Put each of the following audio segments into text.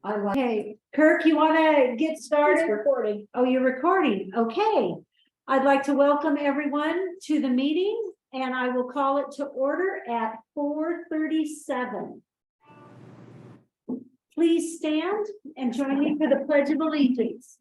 Okay, Kirk, you want to get started? Recording. Oh, you're recording. Okay. I'd like to welcome everyone to the meeting, and I will call it to order at 4:37. Please stand and join me for the Pledge of Allegiance.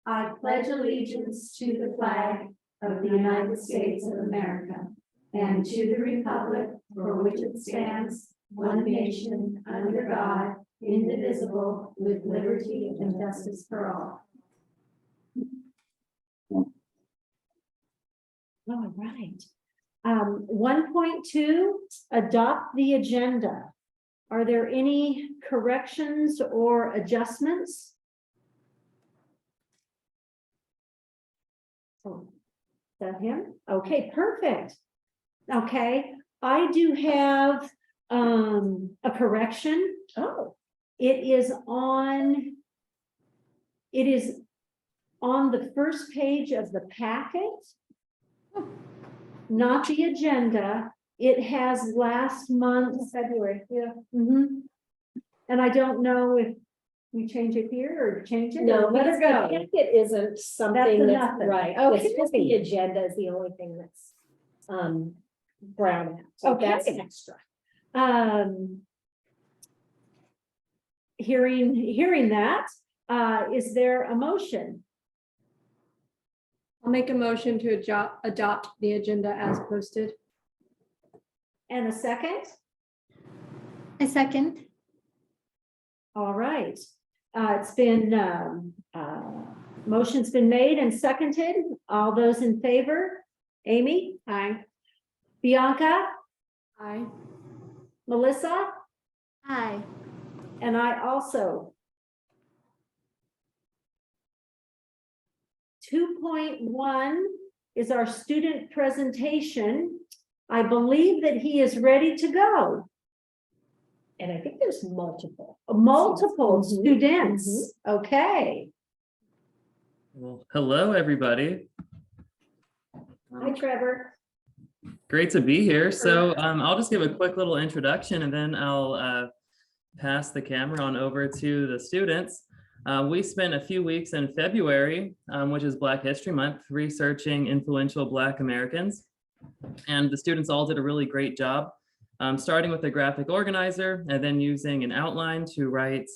I pledge allegiance to the flag of the United States of America and to the republic for which it stands, one nation, under God, indivisible, with liberty and justice for all. All right. 1.2, adopt the agenda. Are there any corrections or adjustments? Oh, is that him? Okay, perfect. Okay, I do have a correction. Oh, It is on the first page of the packet, not the agenda. It has last month's February, yeah. And I don't know if we change it here or change it. No, or let because it the go. packet isn't something That's that's nothing. right. Okay. It's just the agenda is the only thing that's brown out. So Okay. that's extra. Hearing that, is there a motion? I'll make a motion to adopt the agenda as posted. And a second? A second. All right. It's been, motion's been made and seconded. All those in favor? Amy? Aye. Bianca? Aye. Melissa? Aye. And I also. 2.1 is our student presentation. I believe that he is ready to go. And I think there's multiple. Multiple Mhm. students. Okay. Well, hello, everybody. Hi, Trevor. Great to be here. So I'll just give a quick little introduction and then I'll pass the camera on over to the students. We spent a few weeks in February, which is Black History Month, researching influential Black Americans. And the students all did a really great job, starting with a graphic organizer and then using an outline to write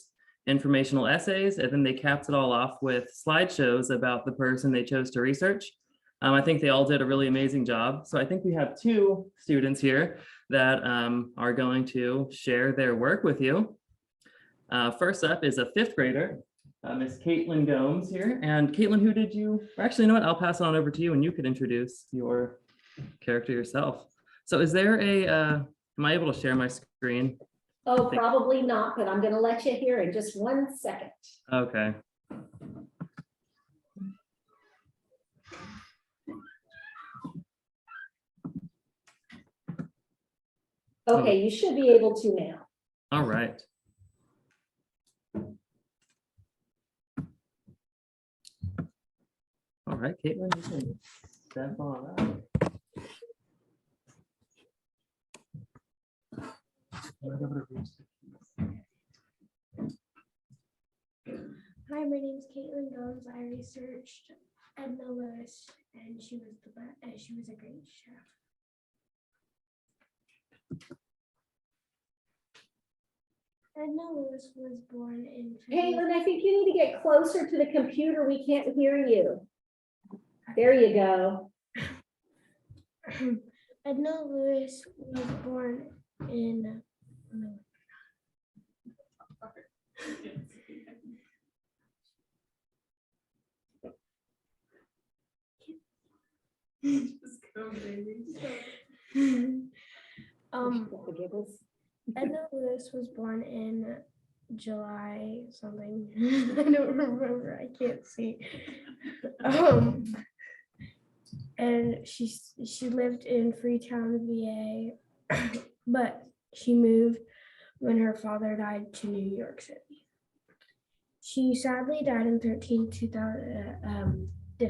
informational essays. And then they capped it all off with slideshows about the person they chose to research. I think they all did a really amazing job. So I think we have two students here that are going to share their work with you. First up is a fifth grader, Miss Caitlin Gomes here. And Caitlin, who did you, or actually, you know what, I'll pass it on over to you and you could introduce your character yourself. So is there am I able to share my screen? Oh, probably not, but I'm going to let you hear in just 1 second. Okay. Okay, you should be able to now. All right. All right, Caitlin, you can step on up. Hi, my name is Caitlin Gomes. I researched Edna Lewis, and she was a great chef. Edna Lewis was born in. Caitlin, I think you need to get closer to the computer. We can't hear you. There you go. Edna Lewis was born in. Edna Lewis was born in July something. I don't remember. I can't see. And she lived in Freetown, VA, but she moved when her father died to New York City. She sadly died in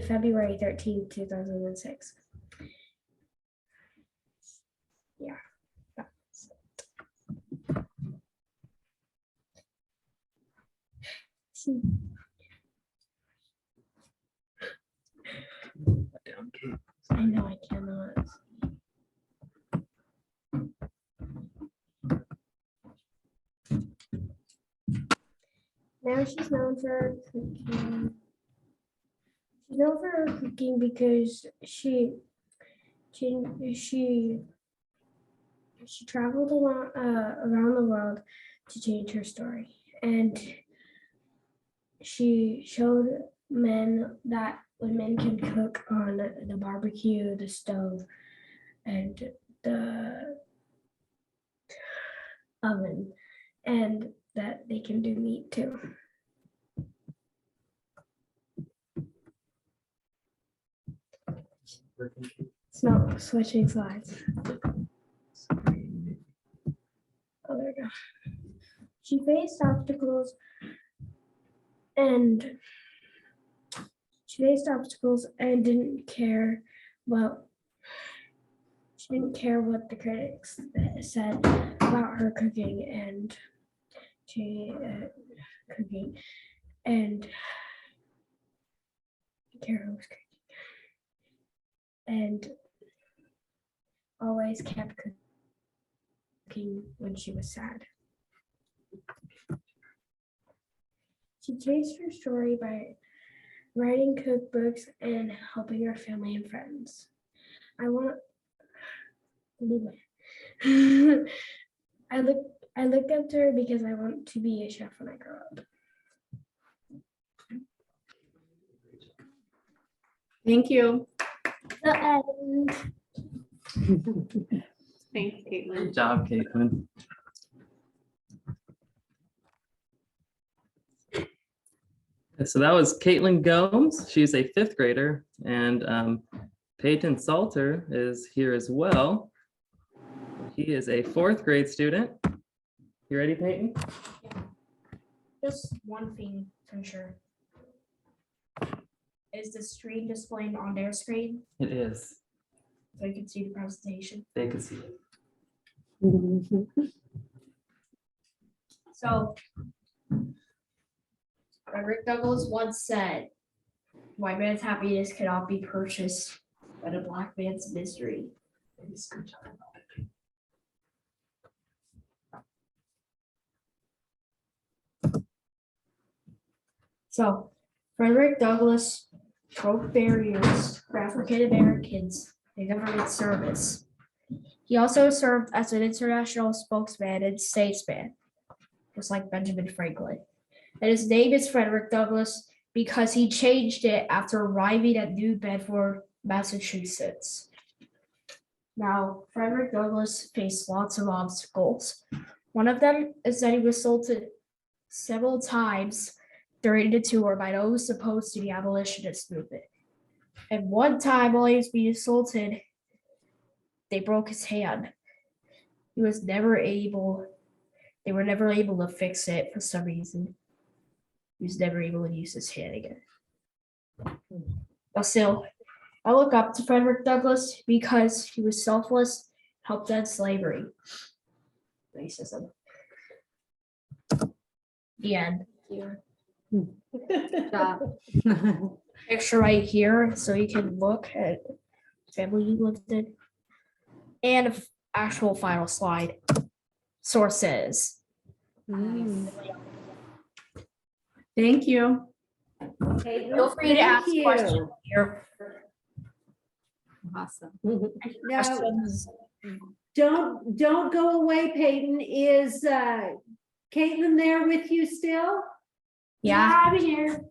February 13, 2006. Yeah. I know I cannot. Now she's known for cooking. She's known for her cooking because she traveled a lot around the world to change her story, and she showed men that women can cook on the barbecue, the stove, and the oven, and that they can do meat too. It's not switching slides. Oh, there we go. She faced obstacles and didn't care what the critics said about her cooking and cooking and care who was cooking and always kept cooking when she was sad. She changed her story by writing cookbooks and helping her family and friends. I looked up to her because I want to be a chef when I grow up. Thank you. The end. Thanks, Caitlin. Good job, Caitlin. So that was Caitlin Gomes. She's a 5th grader, and Peyton Salter is here as well. He is a 4th grade student. You ready, Peyton? Just one thing for sure. Is the screen displaying on their screen It is. so you can see the presentation? They can see it. So, Frederick Douglass once said, "White man's happiness cannot be purchased by the black man's misery." So, Frederick Douglass broke barriers for African Americans in government service. He also served as an international spokesman and statesman, just like Benjamin Franklin. And his name is Frederick Douglass because he changed it after arriving at New Bedford, Massachusetts. Now, Frederick Douglass faced lots of obstacles. One of them is that he was assaulted several times during the tour by those opposed to the abolitionist movement. And one time while he was being assaulted, they broke his hand. They were never able to fix it for some reason. He was never able to use his hand again. But still, I look up to Frederick Douglass because he was selfless, helped end slavery. Racism. The end. Good job. Picture right here so you can look at family you lived in. And actual final slide. Sources. Thank you. Feel free to ask questions here. Awesome. Now, Questions. don't go away, Peyton. Is Caitlin there with you still? Yeah. I'm here.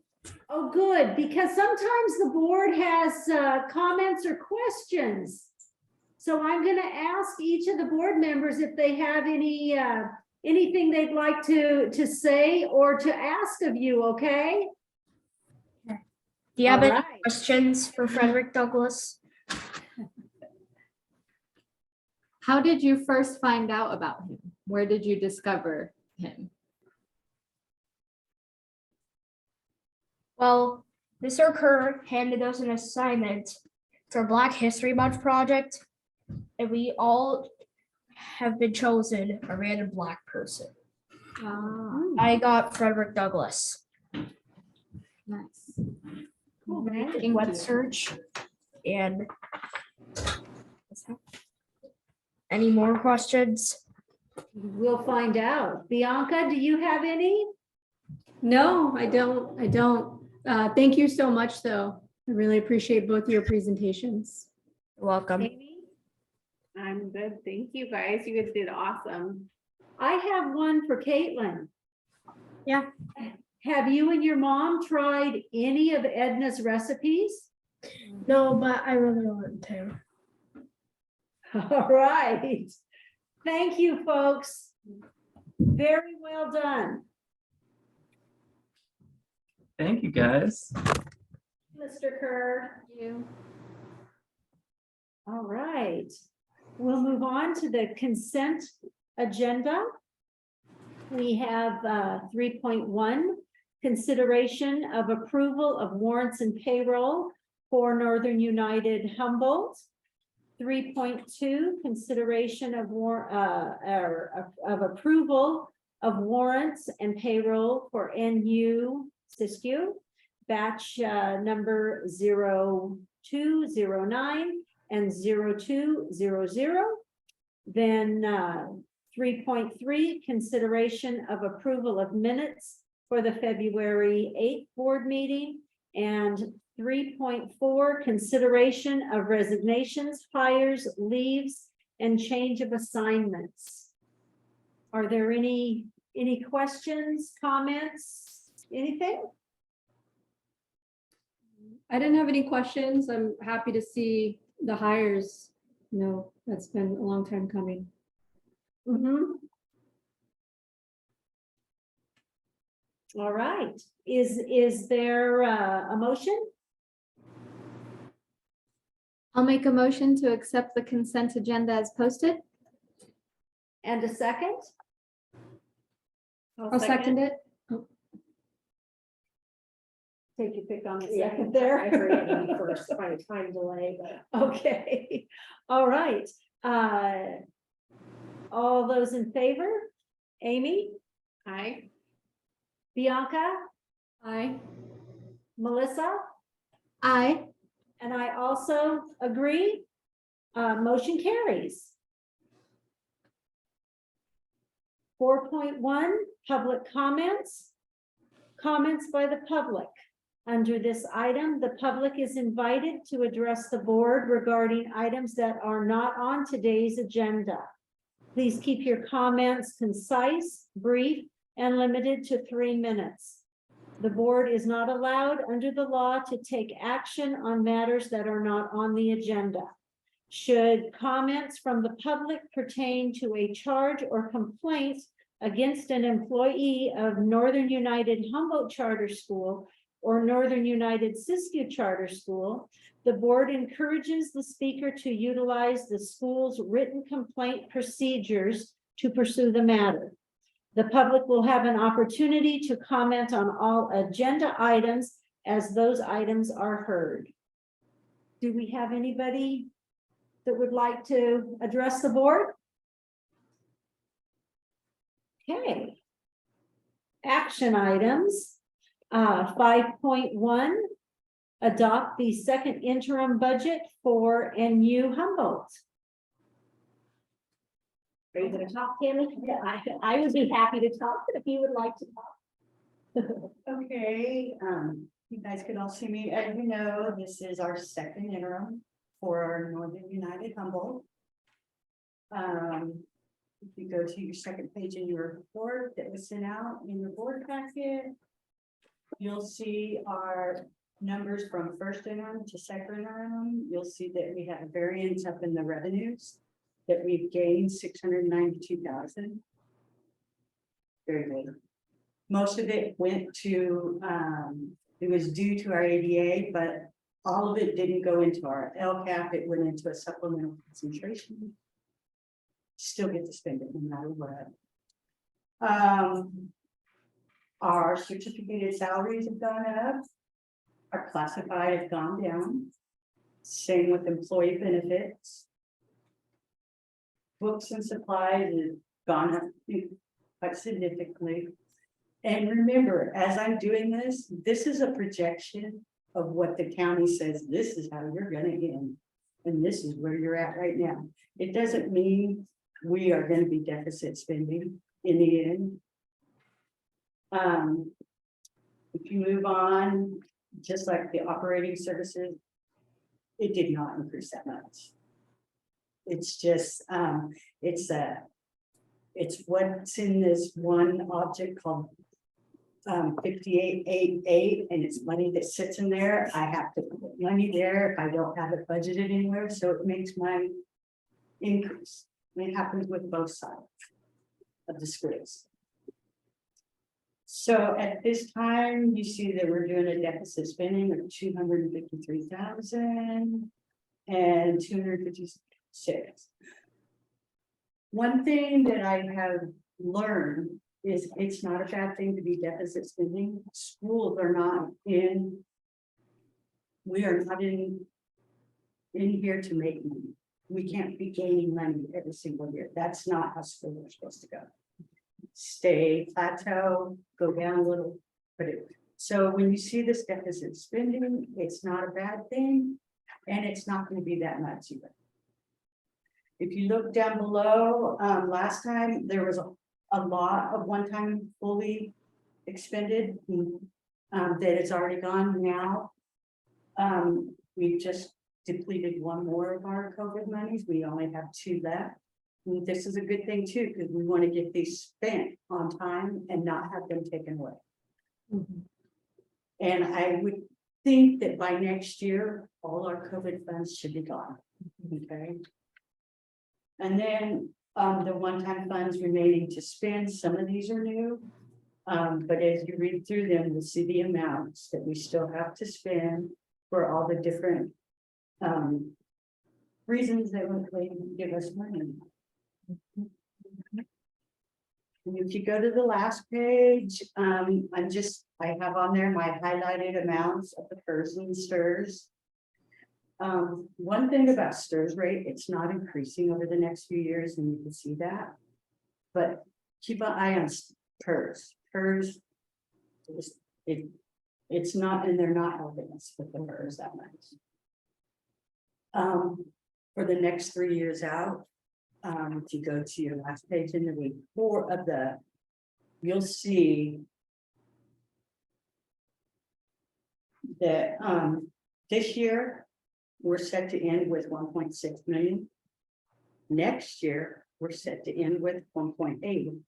Oh, good, because sometimes the board has comments or questions. So I'm going to ask each of the board members if they have any anything they'd like to say or to ask of you, okay? Do you have All any right. questions for Frederick Douglass? How did you first find out about him? Where did you discover him? Well, Mr. Kerr handed us an assignment for Black History Month project, and we all have been chosen a random Black person. Ah, I got Frederick Douglass. Nice. Making web search and any more questions? We'll find out. Bianca, do you have any? No, I don't. Thank you so much, though. I really appreciate both your presentations. You're welcome. Amy? I'm good. Thank you guys. You guys did awesome. I have one for Caitlin. Yeah. Have you and your mom tried any of Edna's recipes? No, but I really want to. All right. Thank you, folks. Very well done. Thank you, guys. Mr. Kerr. You. All right. We'll move on to the consent agenda. We have 3.1, consideration of approval of warrants and payroll for Northern United Humboldt. 3.2, consideration of approval of warrants and payroll for NUCS, batch number 0209 and 0200. Then 3.3, consideration of approval of minutes for the February 8th board meeting, and 3.4, consideration of resignations, hires, leaves, and change of assignments. Are there any questions, comments, anything? I didn't have any questions. I'm happy to see the hires. No, that's been a long time coming. All right. Is there a motion? I'll make a motion to accept the consent agenda as posted. And a second? I'll second it. Take your pick on the Yeah, second I there. heard Amy first, by time delay, but. Okay, all right. All those in favor? Amy, Hi. Bianca, Aye. Melissa, Aye. and I also agree. Motion carries. 4.1, public comments. Comments by the public. Under this item, the public is invited to address the board regarding items that are not on today's agenda. Please keep your comments concise, brief, and limited to 3 minutes. The board is not allowed under the law to take action on matters that are not on the agenda. Should comments from the public pertain to a charge or complaint against an employee of Northern United Humboldt Charter School or Northern United Siskiyou Charter School, the board encourages the speaker to utilize the school's written complaint procedures to pursue the matter. The public will have an opportunity to comment on all agenda items as those items are heard. Do we have anybody that would like to address the board? Okay. Action items. 5.1, adopt the second interim budget for NU Humboldt. Are you gonna talk, Tammy? Yeah, I would be happy to talk if you would like to talk. Okay, you guys can all see me. As you know, this is our second interim for our Northern United Humboldt. If you go to your second page in your report that was sent out in your board packet, you'll see our numbers from first interim to second interim. You'll see that we have a variance up in the revenues, that we've gained 692,000. Very good. Most of it went to, it was due to our ADA, but all of it didn't go into our LCAP. It went into a supplemental concentration. Still get to spend it no matter what. Our certificated salaries have gone up. Our classified have gone down. Same with employee benefits. Books and supplies have gone up quite significantly. And remember, as I'm doing this, this is a projection of what the county says, this is how you're gonna end. And this is where you're at right now. It doesn't mean we are gonna be deficit spending in the end. If you move on, just like the operating services, it did not increase that much. It's just, it's what's in this one object called 5888, and it's money that sits in there. I have to put money there if I don't have it budgeted anywhere, so it makes my increase. And it happens with both sides of the screws. So at this time, you see that we're doing a deficit spending of 253,000 and 256. One thing that I have learned is it's not a bad thing to be deficit spending. Schools are not in. We are not in here to make money. We can't be gaining money every single year. That's not how schools are supposed to go. Stay plateau, go down a little, but it. So when you see this deficit spending, it's not a bad thing, and it's not going to be that much either. If you look down below, last time there was a lot of one-time fully expended that it's already gone now. We've just depleted one more of our COVID monies. We only have 2 left. And this is a good thing too, because we want to get these spent on time and not have them taken away. And I would think that by next year, all our COVID funds should be gone. Okay. And then the one-time funds remaining to spend, some of these are new. But as you read through them, you'll see the amounts that we still have to spend for all the different reasons that would give us money. And if you go to the last page, I have on there my highlighted amounts of the PERS and STRS. One thing about STRS rate, it's not increasing over the next few years, and you can see that. But keep an eye on PERS. PERS, it's not, and they're not helping us with the PERS that much. For the next 3 years out, if you go to your last page in the report of the, you'll see that this year we're set to end with 1.6 million. Next year we're set to end with 1.8.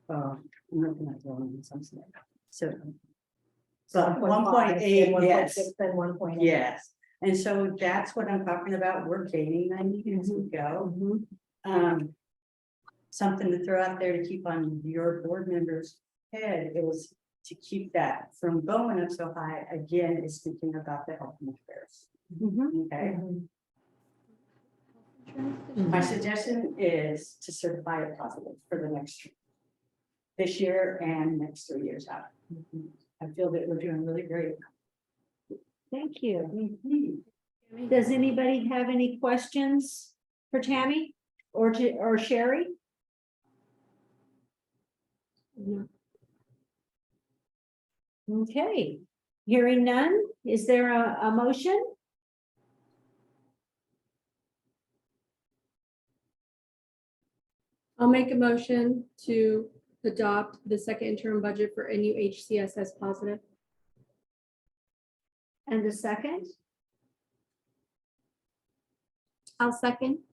I'm looking at the wrong something. So 1.8, yes, and 1.8. yes. And so that's what I'm talking about. We're gaining money as we go. Something to throw out there to keep on your board members' head is to keep that from going up so high. Again, is thinking about the health and affairs. Okay. My suggestion is to certify it positive for the next this year and next 3 years out. I feel that we're doing really great. Thank you. Does anybody have any questions for Tammy or Sherry? No. Okay, hearing none, is there a motion? I'll make a motion to adopt the second interim budget for NUHCS as positive. And the second? I'll second.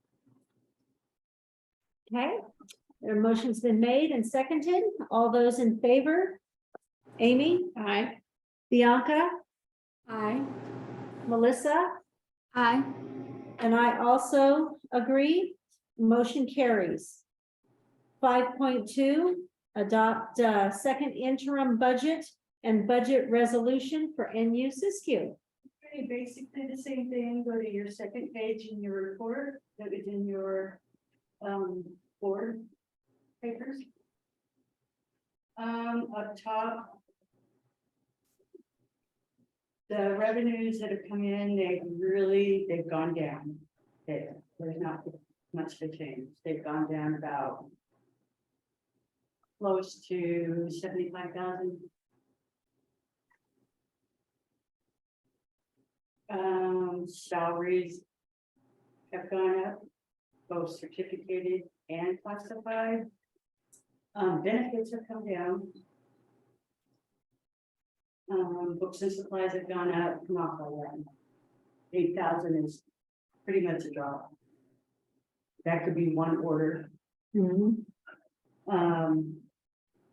Okay, their motion's been made and seconded. All those in favor? Amy? Aye. Bianca? Aye. Melissa? Aye. And I also agree. Motion carries. 5.2, adopt second interim budget and budget resolution for NUCS. Okay, basically the same thing. Go to your second page in your report that is in your board papers. Up top, the revenues that have come in, they've gone down. There's not much to change. They've gone down about close to 75,000. Salaries have gone up, both certificated and classified. Benefits have come down. Books and supplies have gone up, not by that. 8,000 is pretty much a drop. That could be one order.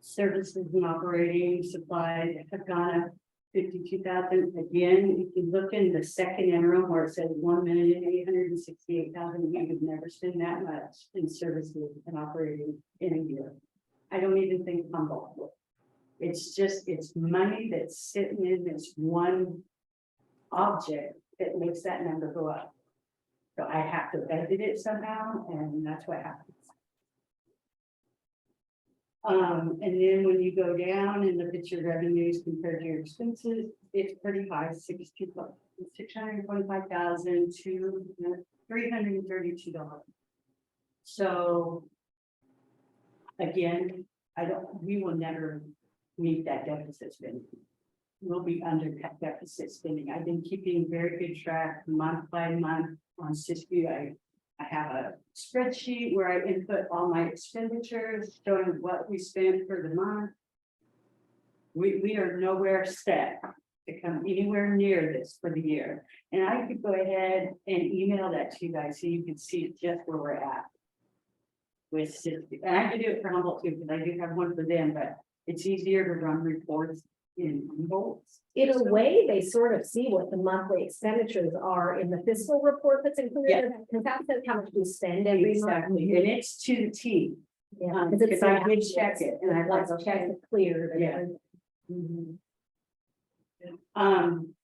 Services and operating supplies have gone up 52,000. Again, if you look in the second interim where it says 1,868,000, we would never spend that much in services and operating in a year. I don't even think Humboldt. It's just, it's money that's sitting in this one object that makes that number go up. So I have to budget it somehow, and that's what happens. And then when you go down and look at your revenues compared to your expenses, it's pretty high, 625,000 to $332. So again, we will never meet that deficit spending. We'll be under deficit spending. I've been keeping very good track month by month on SISU. I have a spreadsheet where I input all my expenditures, showing what we spend for the month. We are nowhere set to come anywhere near this for the year. And I could go ahead and email that to you guys so you can see just where we're at with SISU. And I can do it for Humboldt too, because I do have one for them, but it's easier to run reports in Humboldt. In a way, they sort of see what the monthly expenditures are in the fiscal report that's included, because that says how much we spend every month. Exactly, and it's to the T. Yeah, Because I did check it, and I Once like checked it cleared. and Yeah. everything.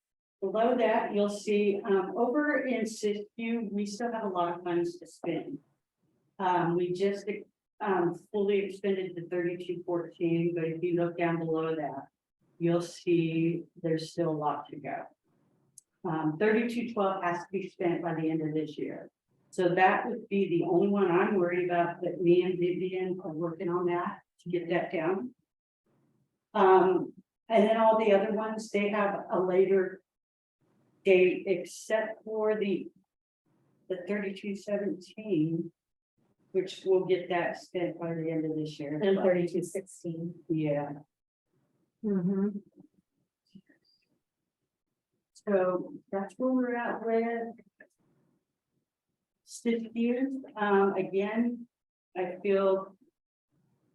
Below that, you'll see, over in SISU, we still have a lot of funds to spend. We just, fully expended the 3214, but if you look down below that, you'll see there's still a lot to go. 3212 has to be spent by the end of this year. So that would be the only one I'm worried about, that me and Vivian are working on that to get that down. And then all the other ones, they have a later date, except for the 3217, which will get that spent by the end of this year. And 3216. Yeah. So that's where we're at with SISU. Again, I feel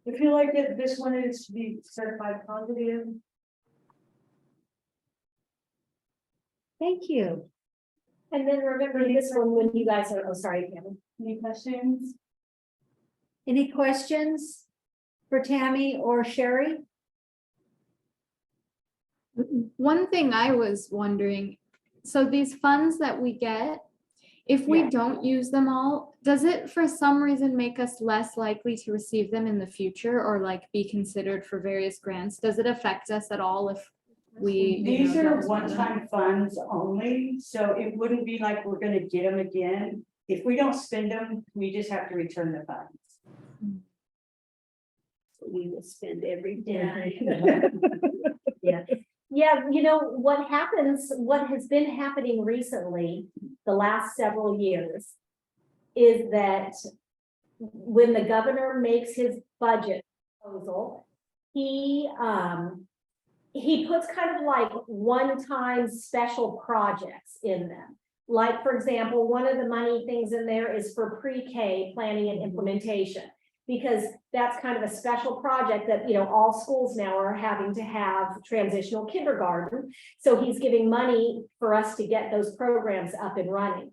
like that this one is to be certified positive. Thank you. And then remember this one when you guys are, oh, sorry, Kevin. Any questions? Any questions for Tammy or Sherry? One thing I was wondering, so these funds that we get, if we Yeah. don't use them all, does it for some reason make us less likely to receive them in the future or like be considered for various grants? Does it affect us at all if we? These don't are spend them? one-time funds only, so it wouldn't be like we're gonna get them again. If we don't spend them, we just have to return the funds. We will spend every day. Yeah. Yeah, you know, what has been happening recently, the last several years, is that when the governor makes his budget proposal, he puts kind of like one-time special projects in them. Like, for example, one of the money things in there is for pre-K planning and implementation, because that's kind of a special project that, you know, all schools now are having to have transitional kindergarten. So he's giving money for us to get those programs up and running.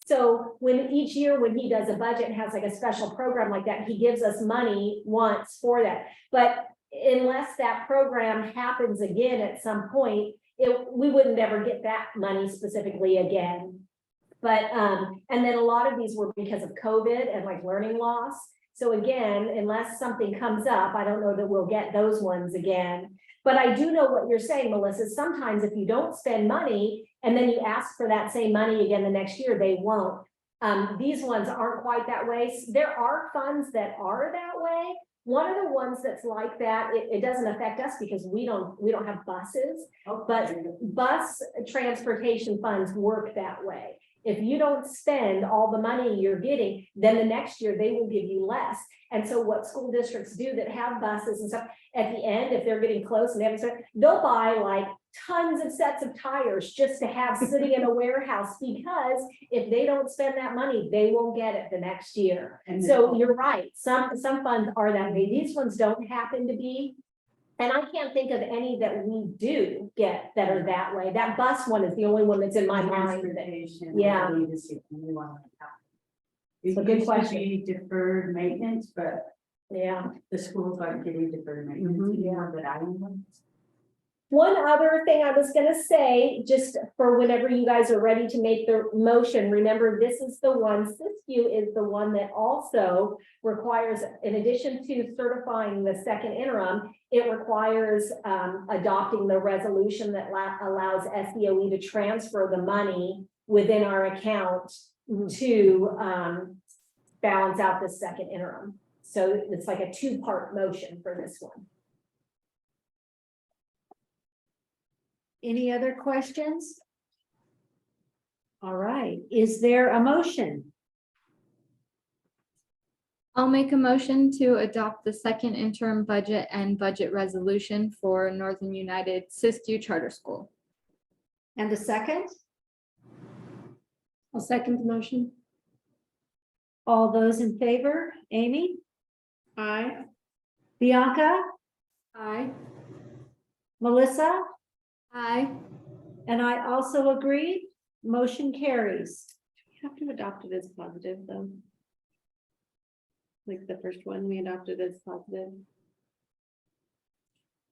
So when each year when he does a budget and has like a special program like that, he gives us money once for that. But unless that program happens again at some point, we wouldn't ever get that money specifically again. But and then a lot of these were because of COVID and like learning loss. So again, unless something comes up, I don't know that we'll get those ones again. But I do know what you're saying, Melissa. Sometimes if you don't spend money and then you ask for that same money again the next year, they won't. These ones aren't quite that way. There are funds that are that way. One of the ones that's like that, it doesn't affect us because we don't have buses, but bus transportation funds work that way. If you don't spend all the money you're getting, then the next year they will give you less. And so what school districts do that have buses and stuff, at the end, if they're getting close and they haven't spent, they'll buy like tons of sets of tires just to have sitting in a warehouse, because if they don't spend that money, they won't get it the next year. And So you're right, some funds are that way. These ones don't happen to be. And I can't think of any that we do get that are that way. That bus one is the only one that's in my mind. Transportation, Yeah. I believe, is the only one like that. It a good used to question. be deferred maintenance, but Yeah. the schools aren't getting deferred maintenance anymore, but I know. One other thing I was gonna say, just for whenever you guys are ready to make the motion, remember, this is the one, SISU is the one that also requires, in addition to certifying the second interim, it requires adopting the resolution that allows SBOE to transfer the money within our account to balance out the second interim. So it's like a two-part motion for this one. Any other questions? All right, is there a motion? I'll make a motion to adopt the second interim budget and budget resolution for Northern United Siskiyou Charter School. And a second? I'll second the motion. All those in favor? Amy? Aye. Bianca? Aye. Melissa? Aye. And I also agree. Motion carries. We have to adopt it as positive though. Like the first one, we adopted as positive.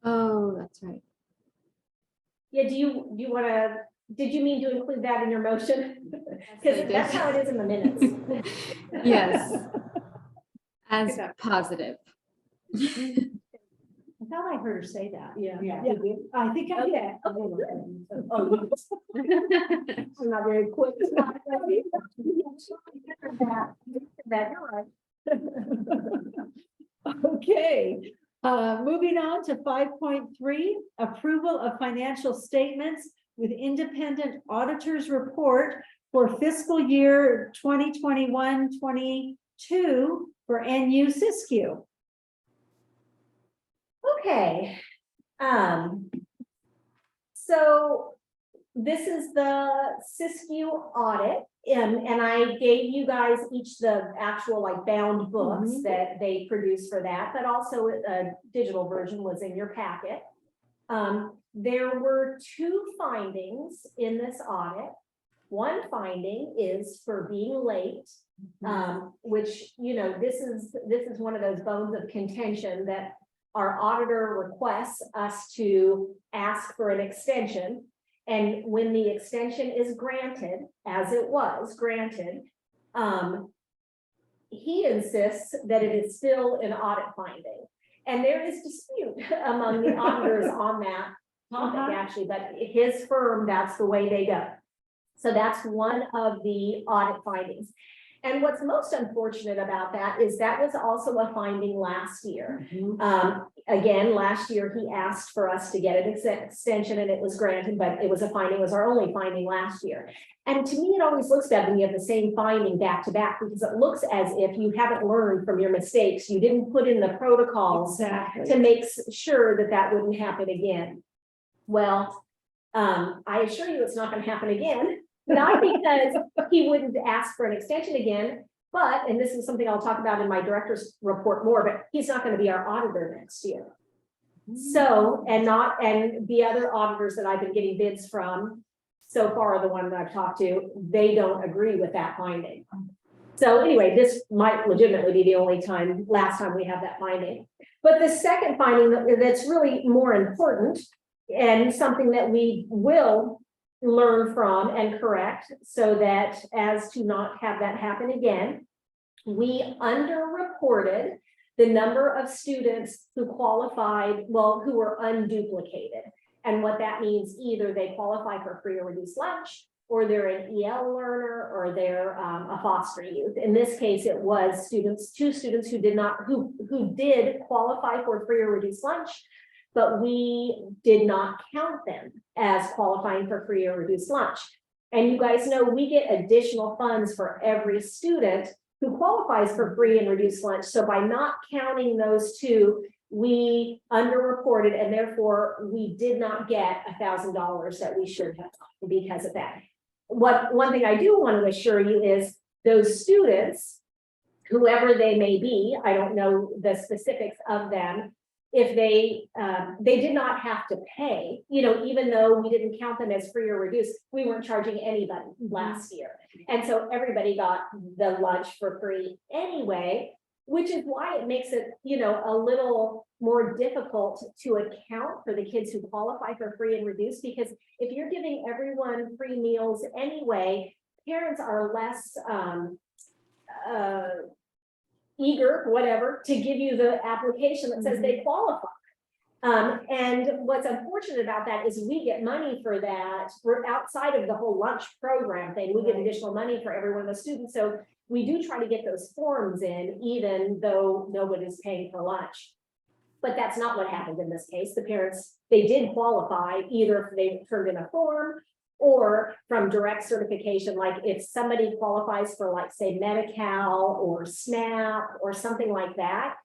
Oh, that's right. Yeah, do you wanna, did you mean to include that in your motion? Because that's how it is in the minutes. Yes. As Good job. positive. I thought I heard her say that. Yeah. Yeah. I think I did. I'm not very quick. That, you're right. Okay, moving on to 5.3, approval of financial statements with independent auditors report for fiscal year 2021-22 for NU Siskiyou. Okay. So this is the Siskiyou audit, and I gave you guys each the actual like bound books that they produce for that, but also a digital version was in your packet. There were two findings in this audit. One finding is for being late, which, you know, this is one of those bones of contention that our auditor requests us to ask for an extension. And when the extension is granted, as it was granted, he insists that it is still an audit finding. And there is dispute among the auditors on that topic, actually, but his firm, that's the way they go. So that's one of the audit findings. And what's most unfortunate about that is that was also a finding last year. Again, last year he asked for us to get an extension and it was granted, but it was a finding, was our only finding last year. And to me, it always looks bad when you have the same finding back to back, because it looks as if you haven't learned from your mistakes. You didn't put in the protocols to make sure that that wouldn't happen again. Well, I assure you it's not going to happen again. Not because he wouldn't ask for an extension again, but, and this is something I'll talk about in my director's report more, but he's not going to be our auditor next year. So, and the other auditors that I've been getting bids from so far, the one that I've talked to, they don't agree with that finding. So anyway, this might legitimately be the only last time we have that finding. But the second finding that's really more important and something that we will learn from and correct so that as to not have that happen again, we underreported the number of students who qualified, well, who were unduplicated. And what that means, either they qualify for free or reduced lunch, or they're an EL learner, or they're a foster youth. In this case, it was two students who did qualify for free or reduced lunch, but we did not count them as qualifying for free or reduced lunch. And you guys know we get additional funds for every student who qualifies for free and reduced lunch. So by not counting those two, we underreported, and therefore we did not get $1,000 that we should have because of that. One thing I do want to assure you is those students, whoever they may be, I don't know the specifics of them, if they did not have to pay, even though we didn't count them as free or reduced, we weren't charging anybody last year. And so everybody got the lunch for free anyway, which is why it makes it, a little more difficult to account for the kids who qualify for free and reduced, because if you're giving everyone free meals anyway, parents are less eager, whatever, to give you the application that says they qualify. And what's unfortunate about that is we get money for that. We're outside of the whole lunch program thing. We get additional money for every one of the students. So we do try to get those forms in, even though nobody's paying for lunch. But that's not what happened in this case. The parents, they did qualify, either if they turned in a form or from direct certification. Like if somebody qualifies for, like, say, Medi-Cal or SNAP or something like that,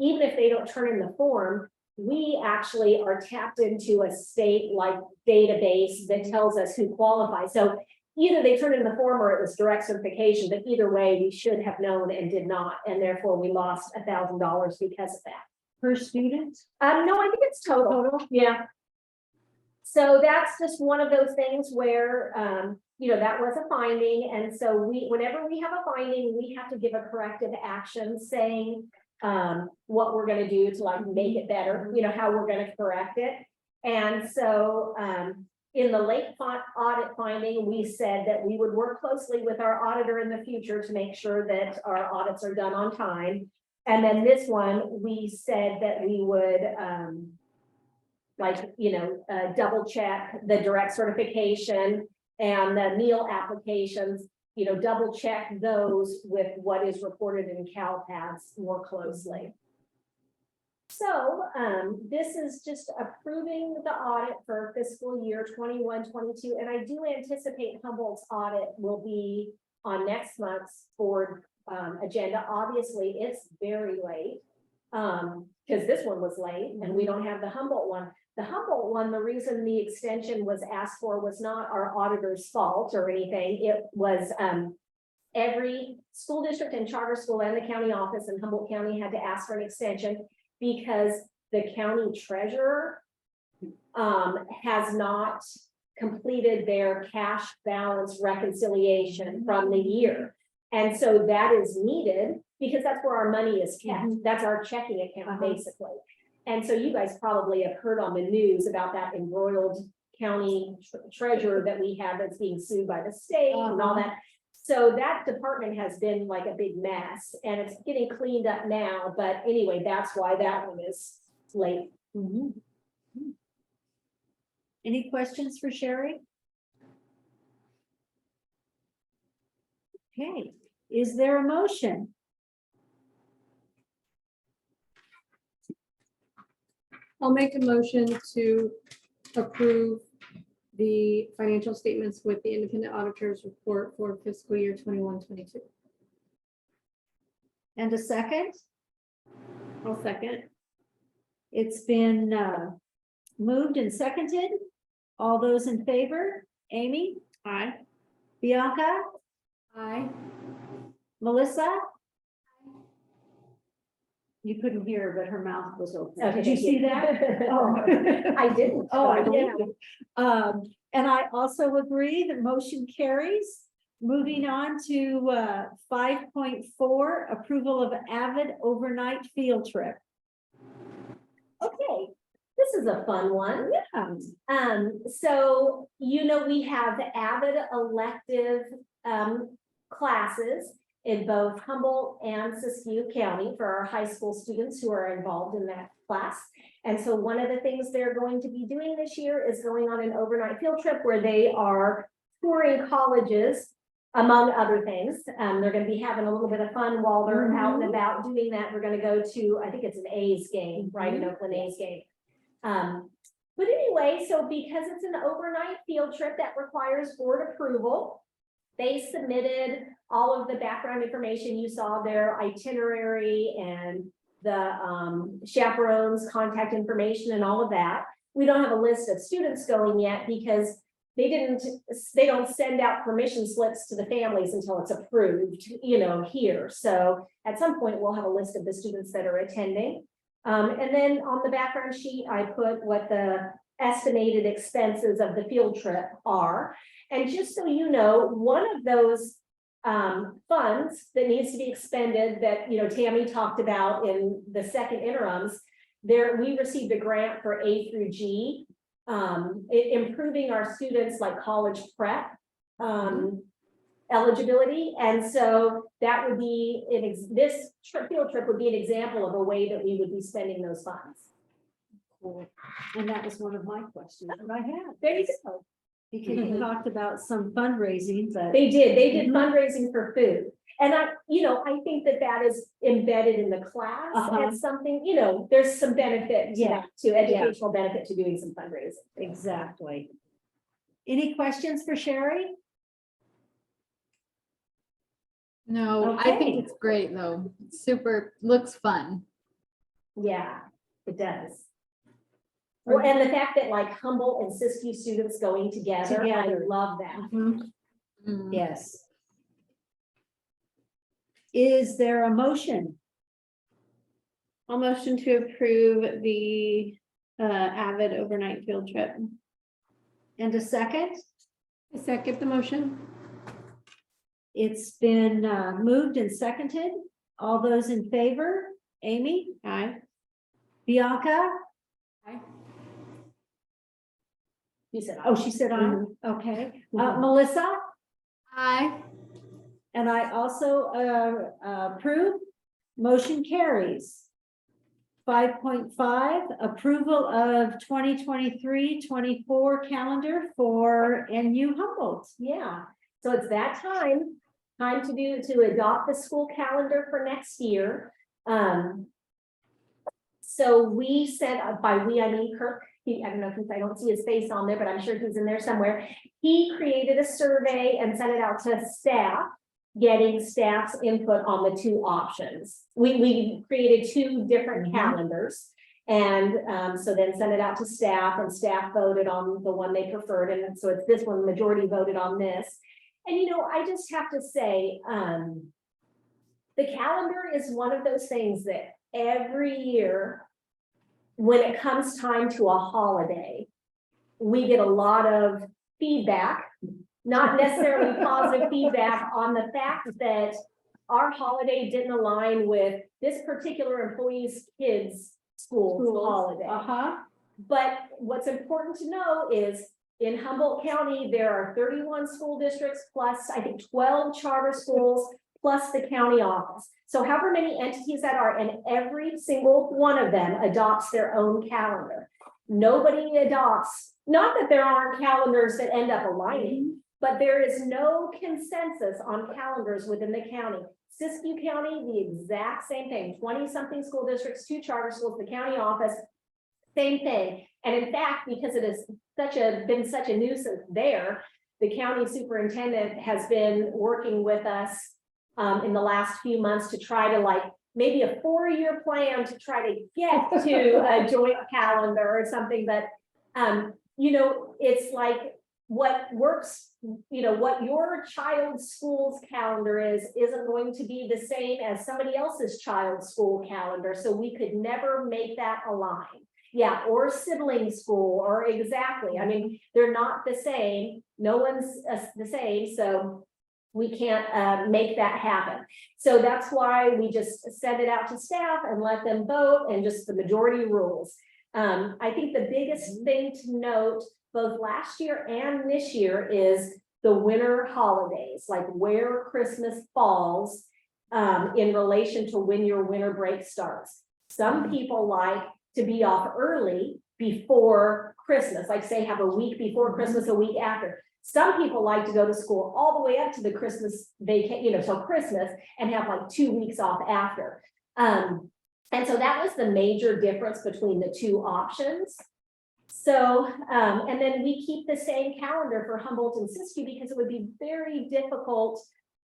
even if they don't turn in the form, we actually are tapped into a state-like database that tells us who qualifies. So either they turned in the form or it was direct certification, but either way, we should have known and did not, and therefore we lost $1,000 because of that. Per student? No, I think it's total. Yeah. So that's just one of those things where, that was a finding. And so whenever we have a finding, we have to give a corrective action saying what we're going to do to, like, make it better, how we're going to correct it. And so in the late audit finding, we said that we would work closely with our auditor in the future to make sure that our audits are done on time. And then this one, we said that we would double check the direct certification and the meal applications, double check those with what is reported in CalPADS more closely. So this is just approving the audit for fiscal year 21-22. And I do anticipate Humboldt's audit will be on next month's board agenda. Obviously, it's very late because this one was late and we don't have the Humboldt one. The Humboldt one, the reason the extension was asked for was not our auditor's fault or anything. It was every school district and charter school and the county office in Humboldt County had to ask for an extension because the county treasurer has not completed their cash balance reconciliation from the year. And so that is needed because that's where our money is kept. That's our checking account, basically. And so you guys probably have heard on the news about that embroiled county treasurer that we have that's being sued by the state and all that. So that department has been like a big mess and it's getting cleaned up now. But anyway, that's why that one is late. Any questions for Sherry? Okay, is there a motion? I'll make a motion to approve the financial statements with the independent auditor's report for fiscal year 21-22. And a second? I'll second. It's been moved and seconded. All those in favor? Amy? Aye. Bianca? Aye. Melissa? You couldn't hear her, but her mouth was open. Okay, Did you thank see you. that? Oh. I didn't. Oh, but I believe yeah. you. And I also agree the motion carries. Moving on to 5.4, approval of Avid overnight field trip. Okay, this is a fun one. Yeah. So, we have Avid elective classes in both Humboldt and Siskiyou County for our high school students who are involved in that class. And so one of the things they're going to be doing this year is going on an overnight field trip where they are touring colleges, among other things. They're gonna be having a little bit of fun while they're out and about doing that. We're gonna go to, I think it's an A's game, right, an Oakland A's game. But anyway, so because it's an overnight field trip that requires board approval, they submitted all of the background information. You saw their itinerary and the chaperones, contact information and all of that. We don't have a list of students going yet because they don't send out permission slips to the families until it's approved, here. So at some point, we'll have a list of the students that are attending. And then on the background sheet, I put what the estimated expenses of the field trip are. And just so you know, one of those funds that needs to be expended that, Tammy talked about in the second interims, we received a grant for A through G, improving our students like college prep eligibility. And so that would be, this field trip would be an example of a way that we would be spending those funds. Cool. And that was one of my questions that I had. There you go. Because you talked about some fundraising, but. They did fundraising for food. And I think that is embedded in the class as something, there's some benefit to that, to educational benefit to doing some fundraising. Exactly. Any questions for Sherry? No, I think it's great though. Super, looks fun. Yeah, it does. Well, and the fact that like Humboldt and Siskiyou students going together. I love that. Yes. Is there a motion? I'll motion to approve the Avid overnight field trip. And a second? I second the motion. It's been moved and seconded. All those in favor? Amy? Aye. Bianca? Aye. You said, Oh, she said aye. Okay. Melissa? Aye. And I also approve. Motion carries. 5.5, approval of 2023-24 calendar for NU Humboldt. yeah. So it's that time to adopt the school calendar for next year. So we sent, by we, I mean Kirk, I don't know if I don't see his face on there, but I'm sure he's in there somewhere. He created a survey and sent it out to staff, getting staff's input on the two options. We created two different calendars. And so then sent it out to staff, and staff voted on the one they preferred. And so it's this one, the majority voted on this. And I just have to say, the calendar is one of those things that every year, when it comes time to a holiday, we get a lot of feedback, not necessarily positive feedback, on the fact that our holiday didn't align with this particular employee's kids' school holiday. But what's important to know is in Humboldt County, there are 31 school districts plus, I think, 12 charter schools plus the county office. So however many entities that are, and every single one of them adopts their own calendar. Nobody adopts, not that there aren't calendars that end up aligning, but there is no consensus on calendars within the county. Siskiyou County, the exact same thing, 20-something school districts, 2 charter schools, the county office, same thing. And in fact, because it has been such a nuisance there, the county superintendent has been working with us in the last few months to try to maybe a 4-year plan to try to get to a joint calendar or something. But, it's like what works, what your child's school's calendar isn't going to be the same as somebody else's child's school calendar. So we could never make that align. Yeah, or sibling school, or exactly. I mean, they're not the same. No one's the same. So we can't make that happen. So that's why we just send it out to staff and let them vote, and just the majority rules. I think the biggest thing to note, both last year and this year, is the winter holidays, like where Christmas falls in relation to when your winter break starts. Some people like to be off early before Christmas, like say have a week before Christmas, a week after. Some people like to go to school all the way up to the Christmas vacation, till Christmas, and have like 2 weeks off after. And so that was the major difference between the two options. So, and then we keep the same calendar for Humboldt and Siskiyou because it would be very difficult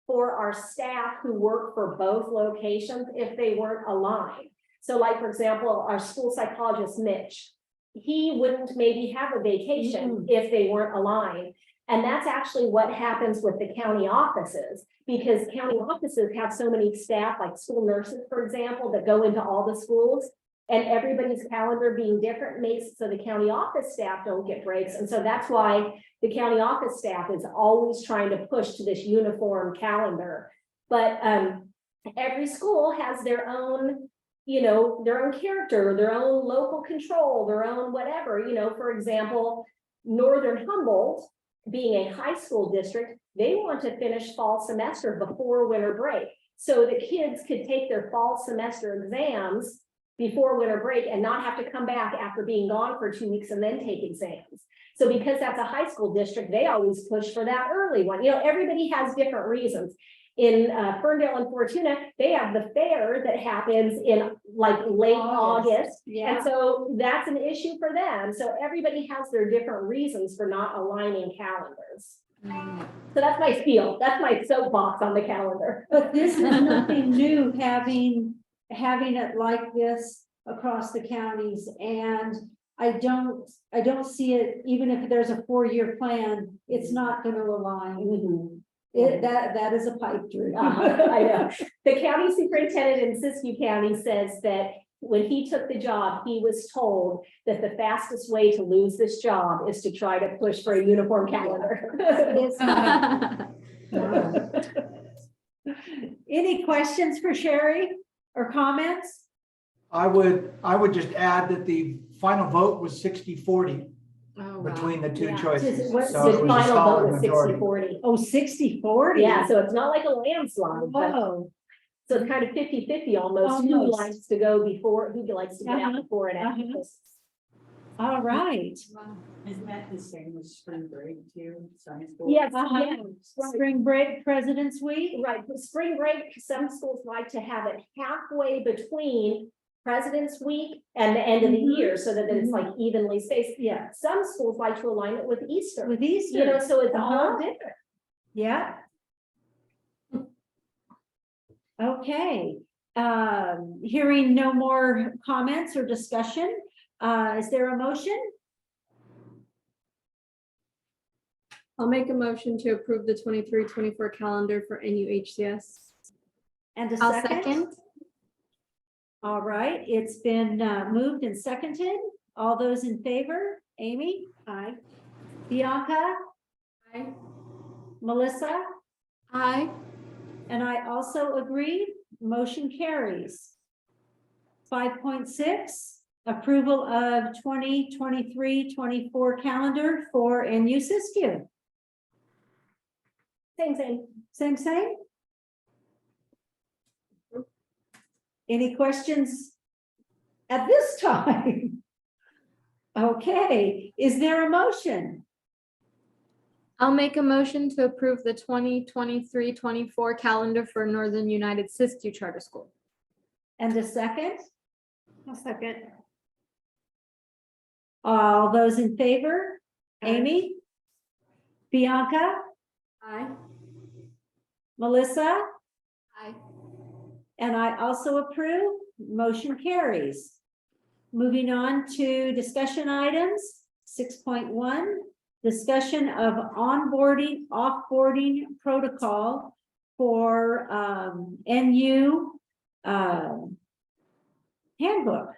for our staff who work for both locations if they weren't aligned. So like, for example, our school psychologist, Mitch, he wouldn't maybe have a vacation if they weren't aligned. And that's actually what happens with the county offices, because county offices have so many staff, like school nurses, for example, that go into all the schools. And everybody's calendar being different makes it so the county office staff don't get breaks. And so that's why the county office staff is always trying to push to this uniform calendar. But every school has their own, their own character, their own local control, their own whatever, for example, Northern Humboldt, being a high school district, they want to finish fall semester before winter break. So the kids could take their fall semester exams before winter break and not have to come back after being gone for 2 weeks and then take exams. So because that's a high school district, they always push for that early one. Everybody has different reasons. In Ferndale and Fortuna, they have the fair that happens in like late August. Yeah. And so that's an issue for them. So everybody has their different reasons for not aligning calendars. So that's my spiel. That's my soapbox on the calendar. But this is nothing new, having it like this across the counties, and I don't see it, even if there's a 4-year plan, it's not going to align. That is a pipe dream. I know. The county superintendent in Siskiyou County says that when he took the job, he was told that the fastest way to lose this job is to try to push for a uniform calendar. It's not. Any questions for Sherry or comments? I would just add that the final vote was 60-40 Oh, wow. between the two Yeah. choices. What's So The it was a final solid vote was majority. 60-40. Oh, 60-40. Yeah, so it's not like a landslide, but Whoa. so it's kind of 50-50 almost. Who Almost. likes to go before, who likes to get out before and after. All right. Wow. Isn't that the same as spring break too? Science school? Yes, Uh-huh. yeah, right. Spring break, President's Week. Right, but spring break, some schools like to have it halfway between President's Week and the end of the year, so that it's like evenly spaced. Yeah, Some schools like to align it with Easter, with Easter. so it's all Uh-huh. different. Yeah. Okay, hearing no more comments or discussion, is there a motion? I'll make a motion to approve the 23-24 calendar for NUHCS. And a I'll second? second. All right, it's been moved and seconded. All those in favor? Amy? Aye. Bianca? Aye. Melissa? Aye. And I also agree. Motion carries. 5.6, approval of 2023-24 calendar for NU Siskiyou. Same. Any questions at this time? Okay, is there a motion? I'll make a motion to approve the 2023-24 calendar for Northern United Siskiyou Charter School. And a second? I'll second. All those in favor? Amy? Bianca? Aye. Melissa? Aye. And I also approve. Motion carries. Moving on to discussion items. 6.1, discussion of onboarding, offboarding protocol for NU handbook.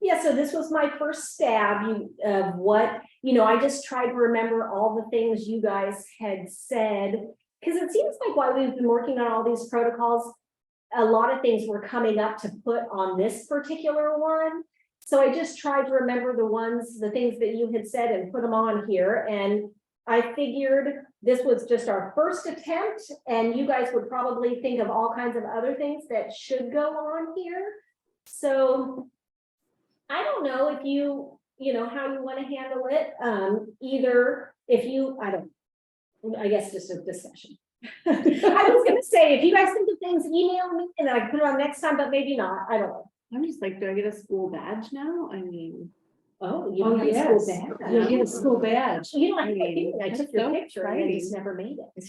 Yeah, so this was my first stab of what, I just tried to remember all the things you guys had said, because it seems like while we've been working on all these protocols, a lot of things were coming up to put on this particular one. So I just tried to remember the things that you had said and put them on here. And I figured this was just our first attempt, and you guys would probably think of all kinds of other things that should go on here. So I don't don't know if you know, how you want to handle it. Either if you, I guess just a discussion. I was gonna say, if you guys think of things, email me and then I can put it on next time, but maybe not. I don't know. I'm just like, do I get a school badge now? I mean. Oh, you Oh, don't have a yes. school badge. You'll get a school badge. You know, I I mean, think I took that's your so picture and I just exciting. never made it.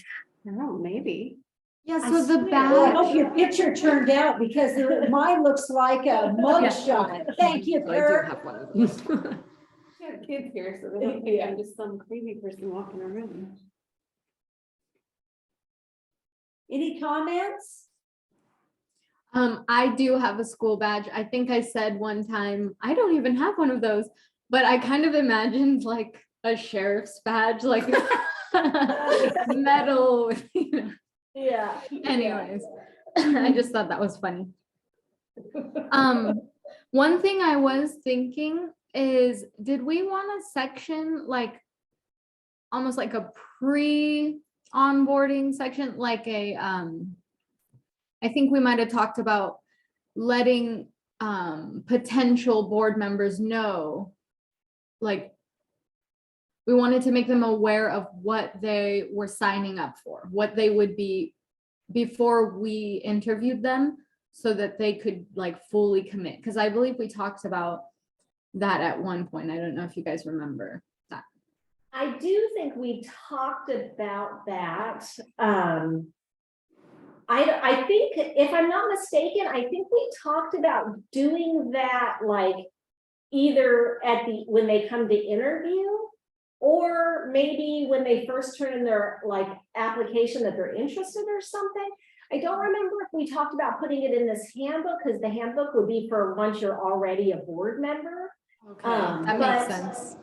I don't know, maybe. Yeah, I so the swear. Well, I hope badge, your picture turned out because mine looks like a mugshot. Thank you, Kurt. have one of these. I have kids here, so they don't think I'm just some crazy person walking around. Any comments? I do have a school badge. I think I said one time, I don't even have one of those, but I kind of imagined like a sheriff's badge, like metal, with, you know. Yeah. Anyways, I just thought that was funny. One thing I was thinking is, did we want a section like almost like a pre-onboarding section, like a I think we might have talked about letting potential board members know, like we wanted to make them aware of what they were signing up for, what they would be before we interviewed them, so that they could like fully commit. Because I believe we talked about that at one point. I don't know if you guys remember that. I do think we talked about that. I think, if I'm not mistaken, I think we talked about doing that like either when they come to interview, or maybe when they first turn in their like application that they're interested or something. I don't remember if we talked about putting it in this handbook, because the handbook would be for once you're already a board member. That but- makes sense.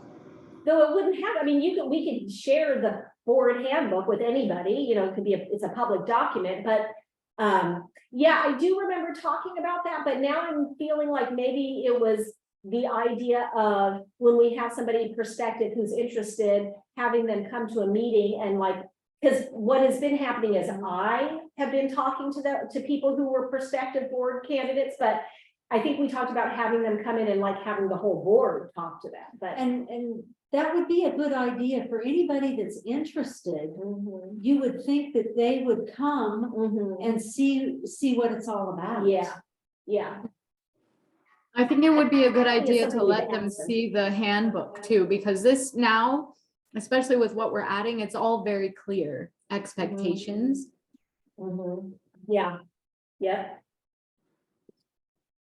Though it wouldn't have, I mean, we could share the board handbook with anybody, you know, it could be, it's a public document, but yeah, I do remember talking about that, but now I'm feeling like maybe it was the idea of when we have somebody prospective who's interested, having them come to a meeting and like, because what has been happening is I have been talking to people who were prospective board candidates, but I think we talked about having them come in and like having the whole board talk to them, but. And that would be a good idea for anybody that's interested. You would think that they would come and see what it's all about. Yeah. I think it would be a good idea to something we let could them ask them. see the handbook too, because this now, especially with what we're adding, it's all very clear expectations. Yeah. Yep.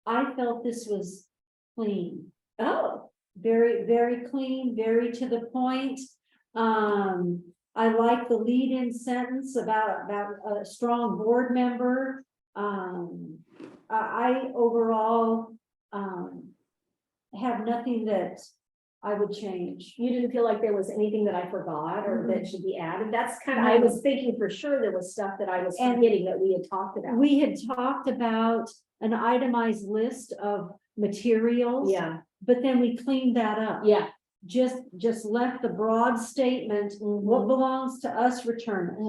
I felt this was clean. Oh. Very, very clean, very to the point. I like the lead-in sentence about a strong board member. I overall have nothing that I would change. You didn't feel like there was anything that I forgot or that should be added? That's kind of, I was thinking for sure there was stuff that I was forgetting that we had talked about. We had talked about an itemized list of materials. Yeah, But then we cleaned that up. yeah. Just left the broad statement, what belongs to us, return it.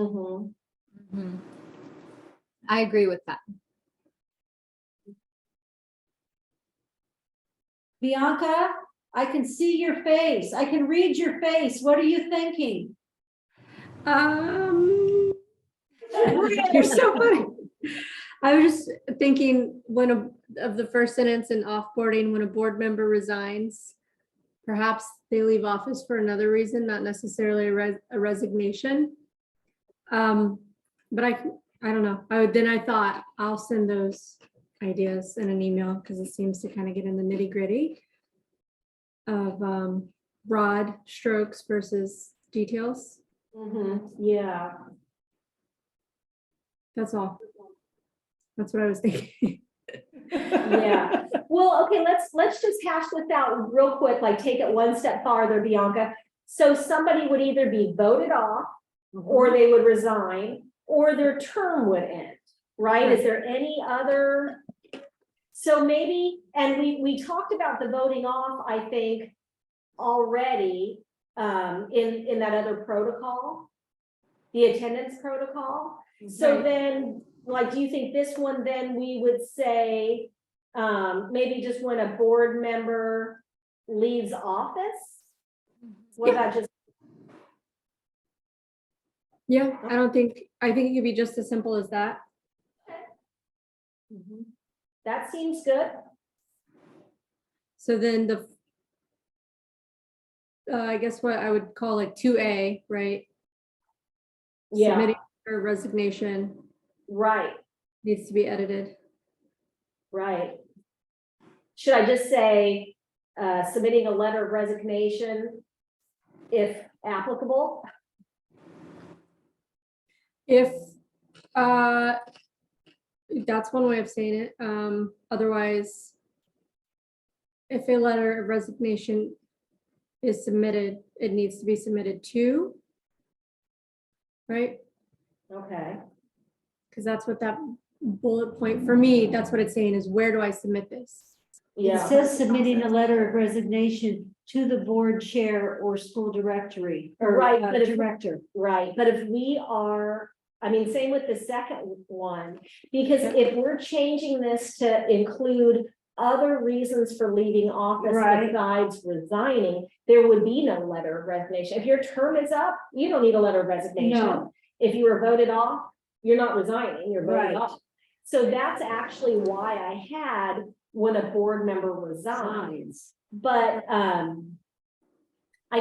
Mhm. I agree with that. Bianca, I can see your face. I can read your face. What are you thinking? You're so funny. I was just thinking of the first sentence in offboarding, when a board member resigns, perhaps they leave office for another reason, not necessarily a resignation. But I don't know. Then I thought I'll send those ideas in an email, because it seems to kind of get in the nitty gritty of broad strokes versus details. Yeah. That's all. That's what I was thinking. Yeah. Well, okay, let's just hash this out real quick, like take it one step farther, Bianca. So somebody would either be voted off, or they would resign, or their term would end, right? Is there any other? So maybe, and we talked about the voting off, I think, already in that other protocol, the attendance protocol. So then, like, do you think this one, then we would say, maybe just when a board member leaves office? What about just, Yeah, I think it could be just as simple as that. that seems good. So then I guess what I would call like 2A, right? Yeah, Submitting her resignation right, needs to be edited. right. Should I just say, submitting a letter of resignation if applicable? If, that's one way of saying it. Otherwise, if a letter of resignation is submitted, it needs to be submitted to, right? Okay, Because that's what that bullet point, for me, that's what it's saying is, where do I submit this? It yeah, says submitting a letter of resignation to the board chair or school directory or Right, but if- director. right. But if we are, I mean, same with the second one, because if we're changing this to include other reasons for leaving office Right. besides resigning, there would be no letter of resignation. If your term is up, you don't need a letter of resignation. No. If you were voted off, you're not resigning, you're voted Right. off. So that's actually why I had when a board member resigns. But I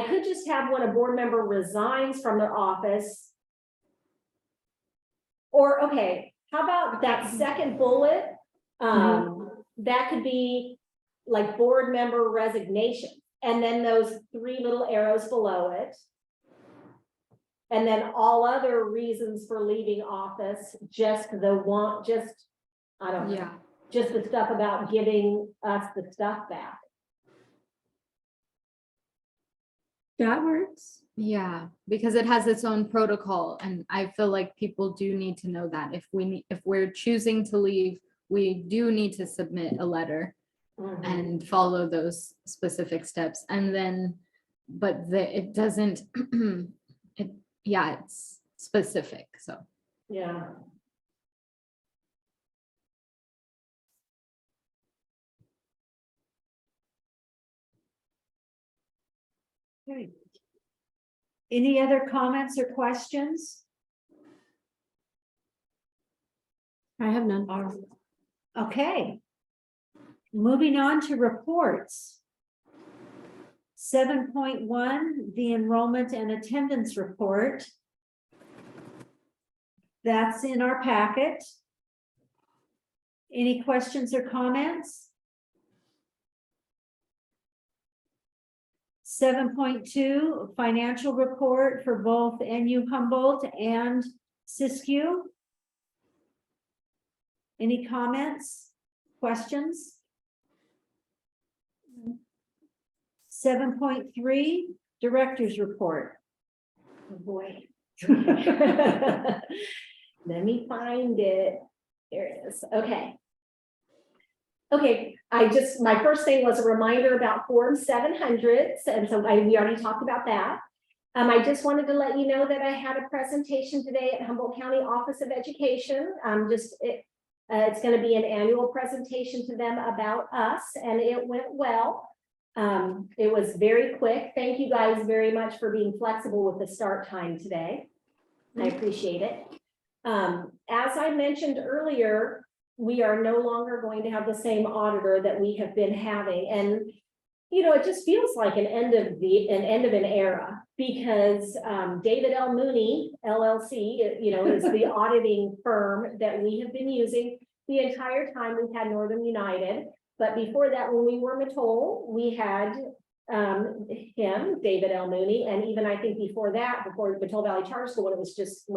could just have when a board member resigns from their office. Or, okay, how about that second bullet? That could be like board member resignation, and then those three little arrows below it. And then all other reasons for leaving office, just I don't know. Yeah. Just the stuff about giving us the stuff back. That works. Yeah, because it has its own protocol, and I feel like people do need to know that if we're choosing to leave, we do need to submit a letter and follow those specific steps. And then, it doesn't, it's specific, so. Yeah. Okay. Any other comments or questions? I have none. Okay. Moving on to reports. 7.1, the enrollment and attendance report. That's in our packet. Any questions or comments? 7.2, financial report for both NU Humboldt and Siskiyou. Any comments, questions? 7.3, director's report. Oh, boy. Let me find it. There it is. Okay. Okay, my first thing was a reminder about Form 700s, and so we already talked about that. I just wanted to let you know that I had a presentation today at Humboldt County Office of Education. It's going to be an annual presentation to them about us, and it went well. It was very quick. Thank you guys very much for being flexible with the start time today. I appreciate it. As I mentioned earlier, we are no longer going to have the same auditor that we have been having. And, you know, it just feels like an end of an era, because David L. Mooney, LLC, you know, is the auditing firm that we have been using the entire time we've had Northern United. But before that, when we were Mattoll, we had him, David L. Mooney, and even I think before that, before Mattoll Valley Charter School, when it was just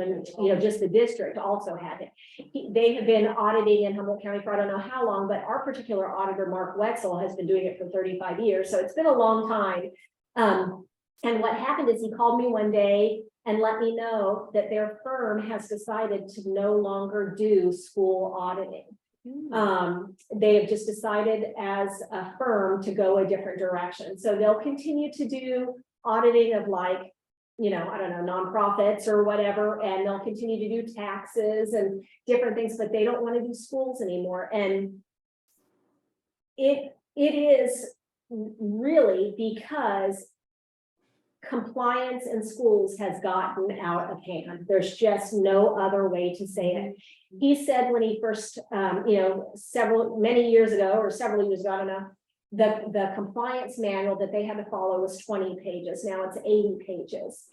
just the district also had it. They have been auditing in Humboldt County for I don't know how long, but our particular auditor, Mark Wetzel, has been doing it for 35 years. So it's been a long time. And what happened is he called me one day and let me know that their firm has decided to no longer do school auditing. They have just decided as a firm to go a different direction. So they'll continue to do auditing of I don't know, nonprofits or whatever, and they'll continue to do taxes and different things, but they don't want to do schools anymore. And it is really because compliance in schools has gotten out of hand. There's just no other way to say it. He said when he first, many years ago or several years ago, I don't know, the compliance manual that they had to follow was 20 pages. Now it's 80 pages.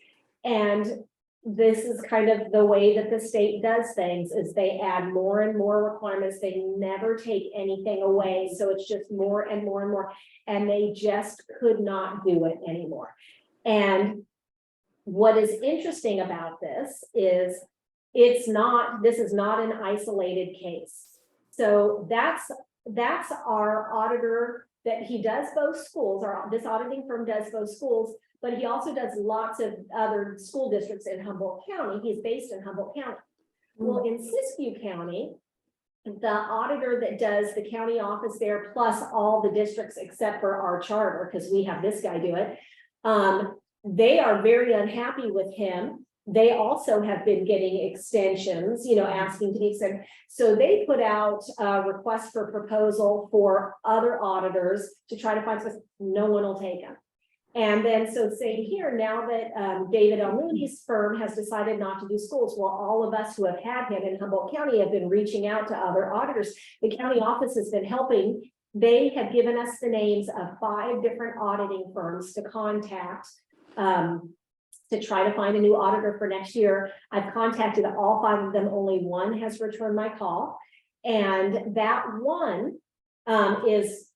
And this is kind of the way that the state does things, is they add more and more requirements. They never take anything away. So it's just more and more and more. And they just could not do it anymore. And what is interesting about this is this is not an isolated case. So that's our auditor, that he does both schools, or this auditing firm does both schools, but he also does lots of other school districts in Humboldt County. He's based in Humboldt County. Well, in Siskiyou County, the auditor that does the county office there, plus all the districts except for our charter, because we have this guy do it, they are very unhappy with him. They also have been getting extensions, asking to be extended. So they put out a request for proposal for other auditors to try to find space. No one will take them. And then, so same here, now that David L. Mooney's firm has decided not to do schools, well, all of us who have had him in Humboldt County have been reaching out to other auditors. The county office has been helping. They have given us the names of 5 different auditing firms to contact to try to find a new auditor for next year. I've contacted all 5 of them. Only one has returned my call. And that one is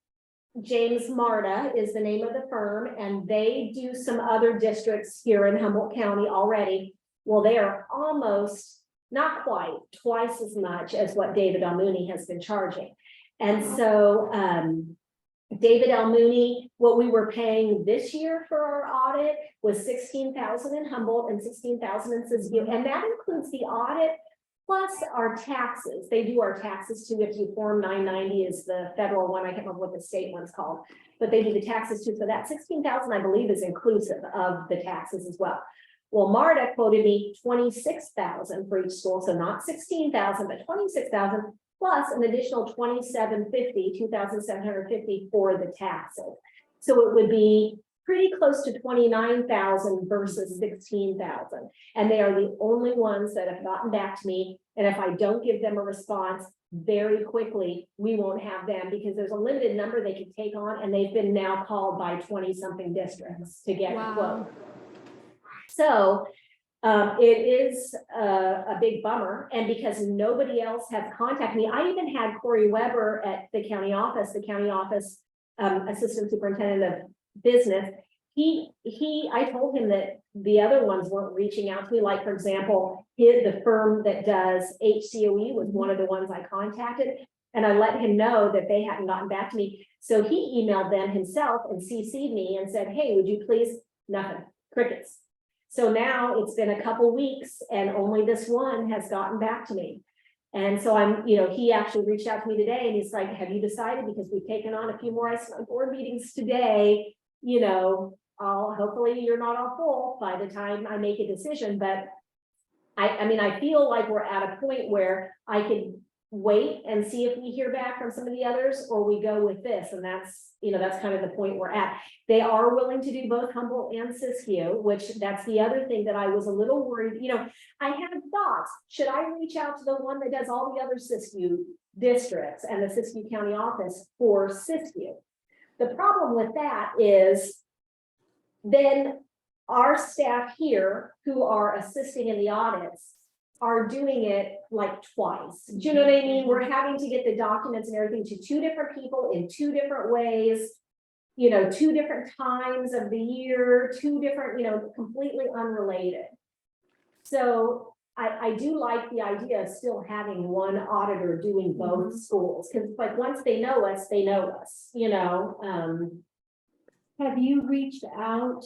James Marta is the name of the firm, and they do some other districts here in Humboldt County already. Well, they are almost, not quite, twice as much as what David L. Mooney has been charging. And so David L. Mooney, what we were paying this year for our audit was $16,000 in Humboldt and $16,000 in Siskiyou, and that includes the audit plus our taxes. They do our taxes too. If you form 990 is the federal one. I can't remember what the state one's called, but they do the taxes too. So that $16,000, I believe, is inclusive of the taxes as well. Well, Marta quoted me $26,000 for each school, so not $16,000, but $26,000 plus an additional $2,750 for the taxes. So it would be pretty close to $29,000 versus $16,000. And they are the only ones that have gotten back to me. And if I don't give them a response very quickly, we won't have them, because there's a limited number they can take on, and they've been now called by 20-something districts to get a quote. So it is a big bummer. And because nobody else has contacted me, I even had Corey Weber at the county office assistant superintendent of business. I told him that the other ones weren't reaching out to me. Like, for example, the firm that does HCOE was one of the ones I contacted, and I let him know that they hadn't gotten back to me. So he emailed them himself and CC'd me and said, hey, would you please? Nothing, crickets. So now it's been a couple weeks and only this one has gotten back to me. And so he actually reached out to me today and he's like, have you decided? Because we've taken on a few more board meetings today, hopefully you're not all full by the time I make a decision. But I feel like we're at a point where I can wait and see if we hear back from some of the others, or we go with this. And that's kind of the point we're at. They are willing to do both Humboldt and Siskiyou, which that's the other thing that I was a little worried. I had thoughts, should I reach out to the one that does all the other Siskiyou districts and the Siskiyou County office for Siskiyou? The problem with that is then our staff here who are assisting in the audits are doing it like twice. Do you know what I mean? We're having to get the documents and everything to 2 different people in 2 different ways, 2 different times of the year, 2 different, completely unrelated. So I do like the idea of still having one auditor doing both schools, because like once they know us, they know us, Have you reached out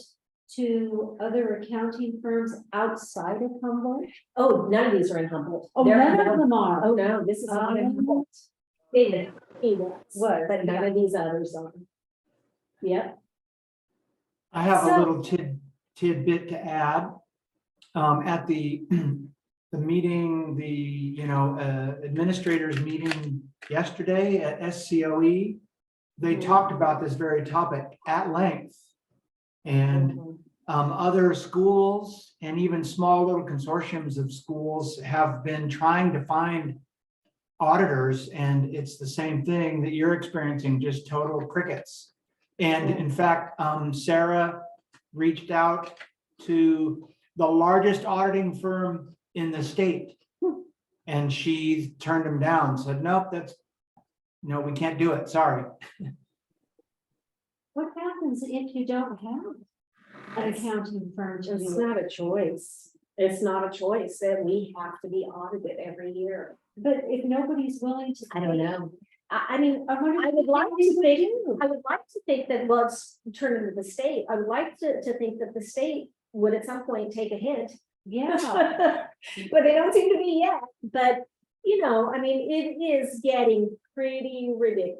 to other accounting firms outside of Humboldt? Oh, none of these are in Humboldt. Oh, none of them are. Oh, no, this is not in Humboldt. David, he was, but none of these others are. Yep. I have So- a little tidbit to add. At the meeting, the administrators meeting yesterday at SCOE, they talked about this very topic at length. And other schools and even small little consortiums of schools have been trying to find auditors, and it's the same thing that you're experiencing, just total crickets. And in fact, Sarah reached out to the largest auditing firm in the state. And she turned him down, said, nope, no, we can't do it, sorry. What happens if you don't have an accounting firm to It's do it? not a choice. It's not a choice that we have to be audited every year. But if nobody's willing to. I don't know. I mean, I wonder I what would like they to would think, do. I would like to think that, well, it's turned into the state. I would like to think that the state would at some point take a hint. Yeah, But they don't seem to be yet. But, you know, I mean, it is getting pretty ridiculous.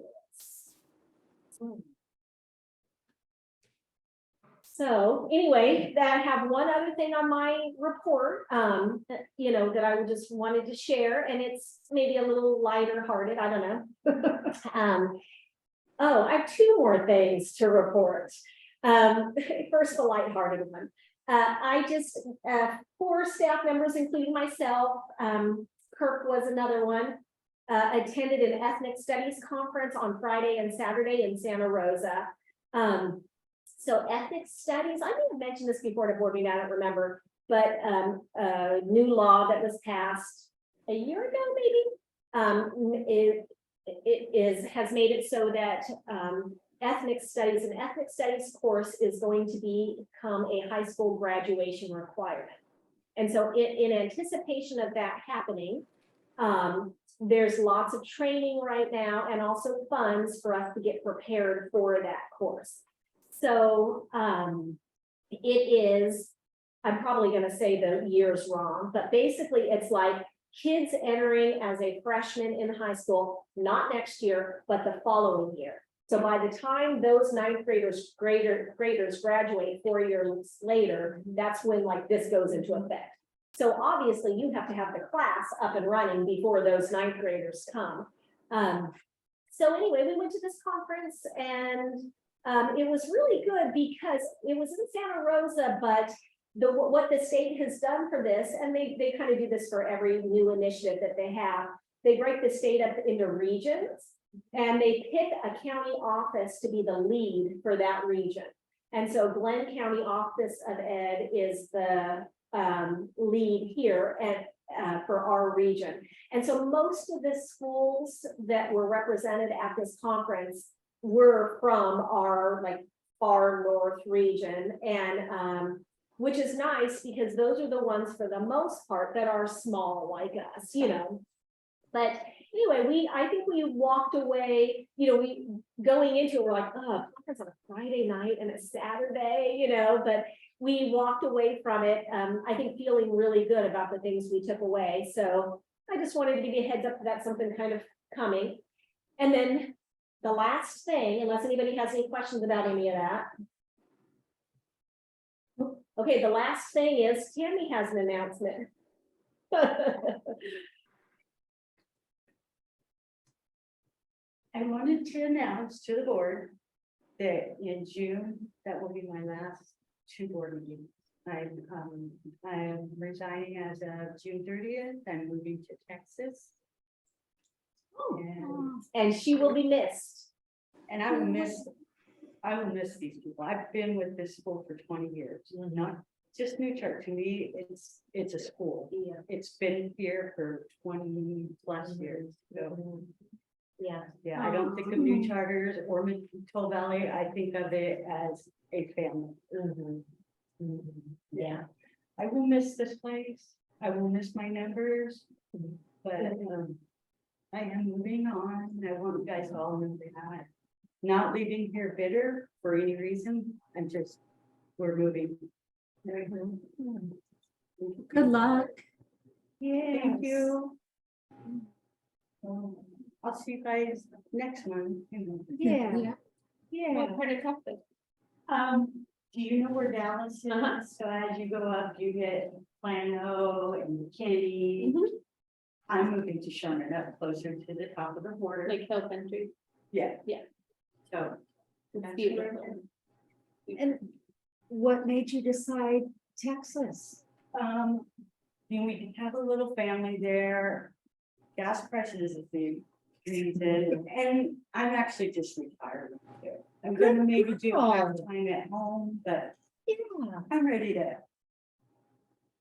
So anyway, I have one other thing on my report, you know, that I just wanted to share, and it's maybe a little lighter hearted, I don't know. Oh, I have two more things to report. First, the lighthearted one. I just, 4 staff members, including myself, Kirk was another one, attended an ethnic studies conference on Friday and Saturday in Santa Rosa. So ethnic studies, I may have mentioned this before at a board meeting, I don't remember, but a new law that was passed a year ago, maybe, has made it so that ethnic studies, an ethnic studies course is going to become a high school graduation requirement. And so in anticipation of that happening, there's lots of training right now and also funds for us to get prepared for that course. So it is, I'm probably going to say the year's wrong, but basically it's like kids entering as a freshman in high school, not next year, but the following year. So by the time those 9th graders graduate 4 years later, that's when like this goes into effect. So obviously you have to have the class up and running before those 9th graders come. So anyway, we went to this conference and it was really good because it was in Santa Rosa, but what the state has done for this, and they kind of do this for every new initiative that they have, they break the state up into regions and they pick a county office to be the lead for that region. And so Glenn County Office of Ed is the lead here for our region. And so most of the schools that were represented at this conference were from our like far north region, and which is nice because those are the ones for the most part that are small like us, you know. But anyway, I think we walked away, you know, we going into it, we're like, oh, conference on a Friday night and a Saturday, you know, but we walked away from it, I think feeling really good about the things we took away. So I just wanted to give you a heads up that that's something kind of coming. And then the last thing, unless anybody has any questions about any of that. Okay, the last thing is Tammy has an announcement. I wanted to announce to the board that in June, that will be my last 2 board meetings. I'm resigning as of June 30th. I'm moving to Texas. And she will be missed. And I will miss these people. I've been with this school for 20 years, not just New Church. To me, it's a school. Yeah. It's been here for 20 plus years. So Yeah. I don't think of New Charters or Toll Valley. I think of it as a family. Yeah. I will miss this place. I will miss my members, but I am moving on. And I want you guys all to know that. Not leaving here bitter for any reason. We're moving. Good luck. Thank you. I'll see you guys next month. yeah. What part of Texas? Do you know where Dallas is? So as you go up, you get Plano and McKinney. I'm moving to Sherman, up closer to the top of the border. Like Hill Country? Yeah. Yeah. So. It's that's beautiful. where- And what made you decide Texas? We have a little family there. Gas prices is a big reason, and I'm actually just retired. I'm gonna maybe do part time at home, but Yeah. I'm ready to,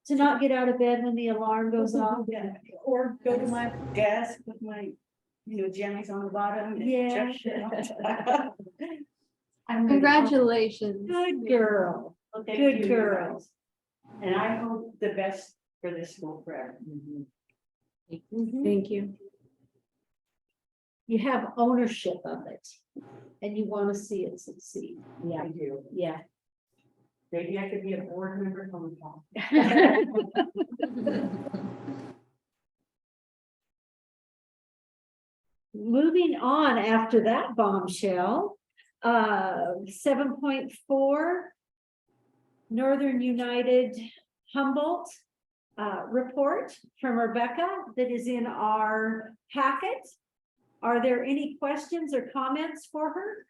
To not get out of bed when the alarm goes off. yeah, or go to my desk with my, jammies on the bottom. and Yeah. check shit out. I'm ready. Congratulations. Good girl. Well, thank Good you, girl. guys. And I hope the best for this school forever. Mhm. Thank you. You have ownership of it and you want to see it succeed. Yeah, I do. Yeah. Maybe I could be a board member from the top. Moving on after that bombshell, 7.4, Northern United Humboldt report from Rebecca that is in our packet. Are there any questions or comments for her?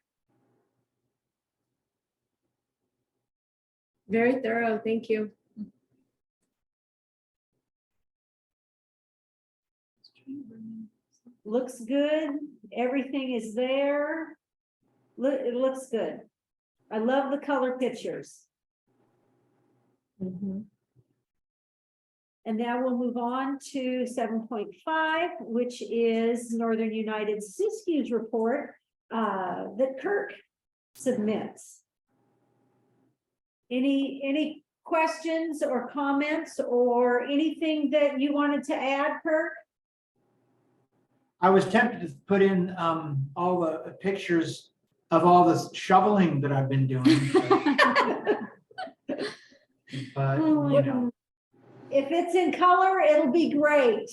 Very thorough. Thank you. Looks good. Everything is there. Look, it looks good. I love the color pictures. And now we'll move on to 7.5, which is Northern United Siskiyou's report that Kirk submits. Any questions or comments or anything that you wanted to add, Kirk? I was tempted to put in all the pictures of all the shoveling that I've been doing. But, If it's in color, it'll be great.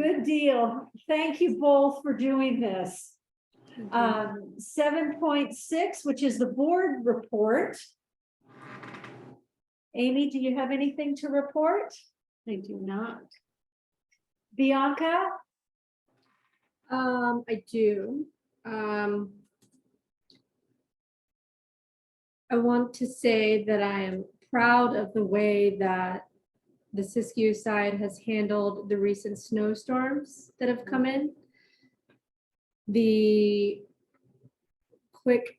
Good deal. Thank you both for doing this. 7.6, which is the board report. Amy, do you have anything to report? I do not. Bianca? I do. I want to say that I am proud of the way that the Siskiyou side has handled the recent snowstorms that have come in. The quick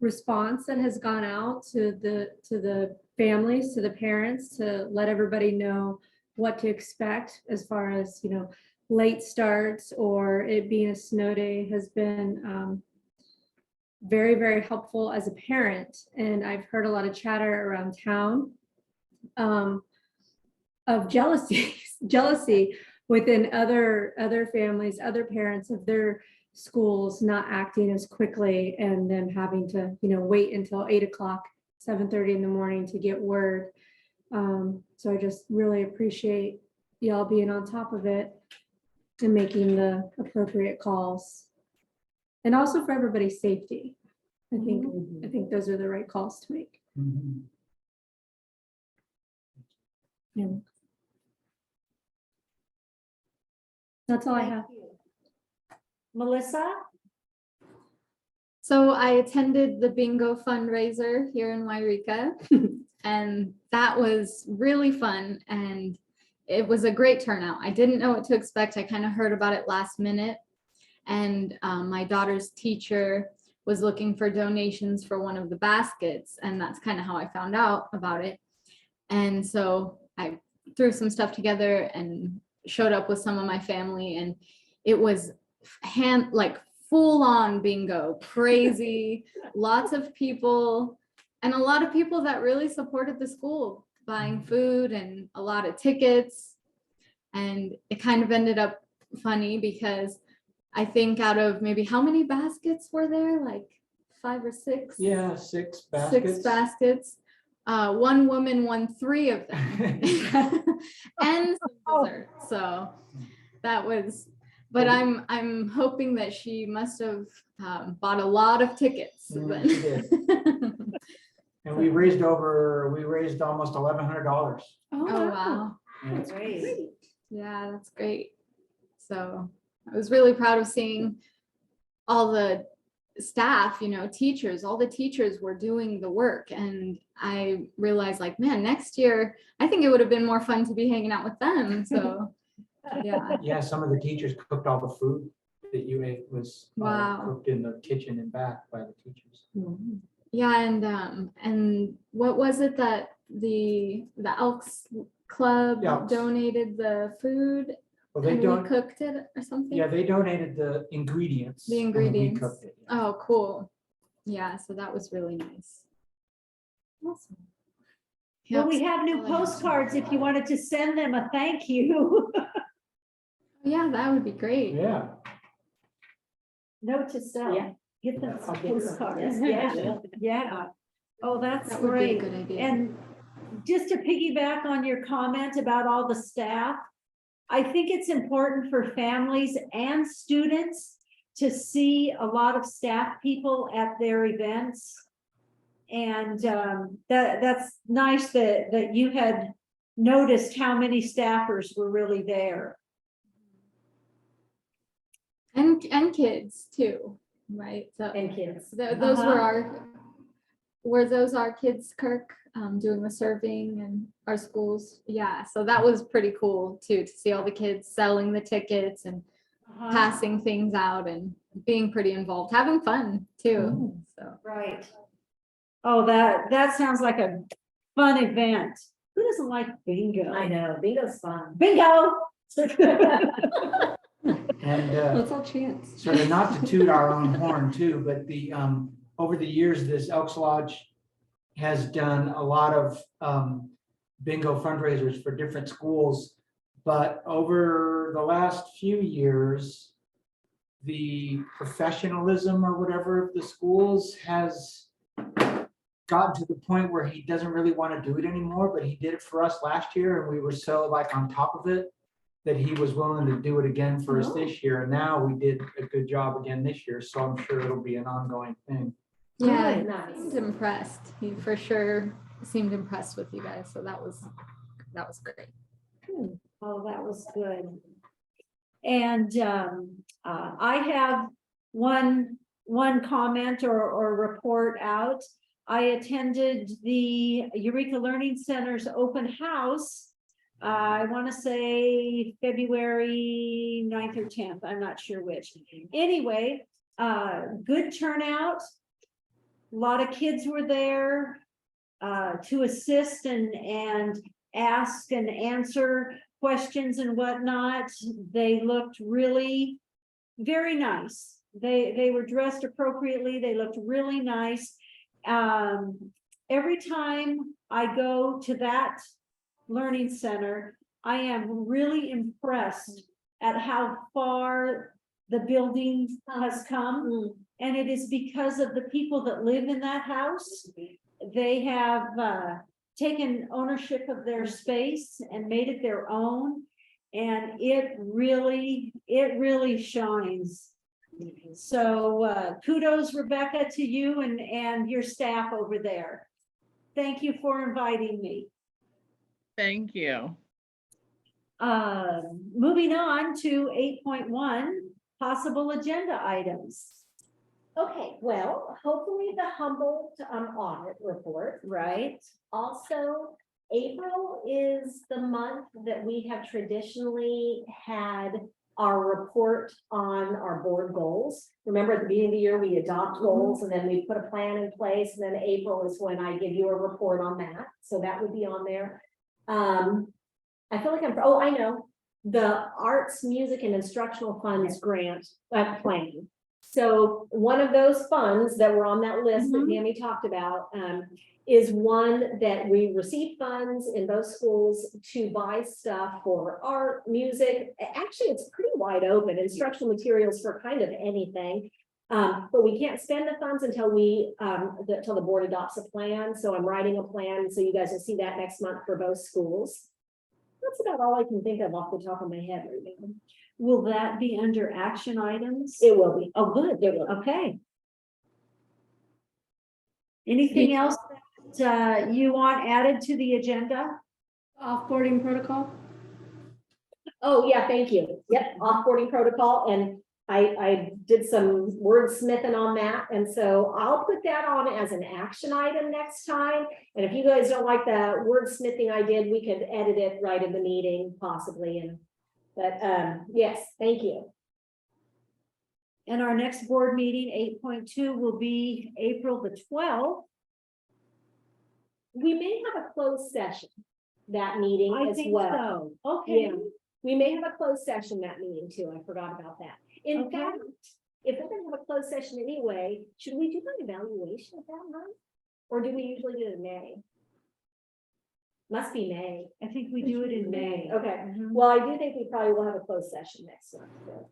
response that has gone out to the families, to the parents, to let everybody know what to expect as far as, late starts or it being a snow day has been very, very helpful as a parent. And I've heard a lot of chatter around town of jealousy within other families, other parents of their schools not acting as quickly and then having to, wait until 8 o'clock, 7:30 in the morning to get word. So I just really appreciate y'all being on top of it and making the appropriate calls. And also for everybody's safety. I think those are the right calls to make. Yeah. That's all I have. Melissa? So I attended the bingo fundraiser here in Wairika and that was really fun and it was a great turnout. I didn't know what to expect. I kind of heard about it last minute and my daughter's teacher was looking for donations for one of the baskets and that's kind of how I found out about it. And so I threw some stuff together and showed up with some of my family and it was full on bingo, crazy, lots of people and a lot of people that really supported the school buying food and a lot of tickets. And it kind of ended up funny because I think out of maybe how many baskets were there? Like 5 or 6? Yeah, 6 baskets. 6 baskets. One woman won 3 of them and some dessert. So that was, but I'm hoping that she must have bought a lot of tickets. She did. And we raised almost $1,100. Oh, wow. Yeah. Great. Yeah, that's great. So I was really proud of seeing all the staff, teachers, all the teachers were doing the work. And I realized like, man, next year, I think it would have been more fun to be hanging out with them. So, yeah. Yeah, some of the teachers cooked all the food that you ate was Wow. cooked in the kitchen and back by the teachers. Yeah, and what was it that the Elks Club Elks. donated the food Well, they and we don't, cooked it or something? yeah, they donated the ingredients. The and we ingredients. cooked it. Oh, cool. Yeah, so that was really nice. Awesome. Well, we Yep. have new All I have. postcards if you wanted to send them a thank you. Yeah, that would be great. Yeah. Note to self, Yeah. get them some I'll get them. postcards. Yeah. Yeah, yeah. Oh, that's That would be a great. good idea. And just to piggyback on your comment about all the staff, I think it's important for families and students to see a lot of staff people at their events. And that's nice that you had noticed how many staffers were really there. And kids too, right? So And kids. those were those our kids, Kirk, doing the serving and our schools? Yeah, so that was pretty cool too, to see all the kids selling the tickets and passing things out and being pretty involved, having fun too. So Right. Oh, that sounds like a fun event. Who doesn't like bingo? I know, bingo's fun. Bingo. And Let's all chance. sort of not to toot our own horn too, but the, over the years, this Elks Lodge has done a lot of bingo fundraisers for different schools. But over the last few years, the professionalism or whatever of the schools has gotten to the point where he doesn't really want to do it anymore, but he did it for us last year and we were so like on top of it that he was willing to do it again for us this year. And now we did a good job again this year. So I'm sure it'll be an ongoing thing. yeah, Good, he nice. seemed impressed. He for sure seemed impressed with you guys. So that was great. Oh, that was good. And I have one comment or report out. I attended the Eureka Learning Center's open house. I want to say February 9th or 10th. I'm not sure which. Anyway, good turnout. A lot of kids were there to assist and ask and answer questions and whatnot. They looked really very nice. They were dressed appropriately. They looked really nice. Every time I go to that learning center, I am really impressed at how far the building has come. And it is because of the people that live in that house. They have taken ownership of their space and made it their own. And it really shines. So kudos, Rebecca, to you and your staff over there. Thank you for inviting me. Thank you. Moving on to 8.1, possible agenda items. Okay, well, hopefully the Humboldt audit report. Right. Also, April is the month that we have traditionally had our report on our board goals. Remember at the beginning of the year, we adopt goals and then we put a plan in place. And then April is when I give you a report on that. So that would be on there. I feel like I know, the Arts, Music and Instructional Funds grant plan. So one of those funds that were on that list that Tammy talked about is one that we receive funds in both schools to buy stuff for art, music. Actually, it's pretty wide open, instructional materials for kind of anything. But we can't spend the funds until until the board adopts a plan. So I'm writing a plan. So you guys will see that next month for both schools. That's about all I can think of off the top of my head right now. Will that be under action items? It will be. Oh, good. It will. Okay. Anything else that you want added to the agenda? Offboarding protocol? Oh, yeah, thank you. Yep, offboarding protocol, and I did some wordsmithing on that, and so I'll put that on as an action item next time. And if you guys don't like the wordsmithing I did, we could edit it right in the meeting possibly, and, but, yes, thank you. And our next board meeting, 8.2, will be April the 12th. We may have a closed session that meeting I as think well. so. Okay. Yeah, we may have a closed session that meeting too. I forgot about that. In Okay. fact, if we're gonna have a closed session anyway, should we do an evaluation at that month? Or do we usually do it in May? Must be May. I think we do it in May. Okay, Mhm. well, I do think we probably will have a closed session next month. so.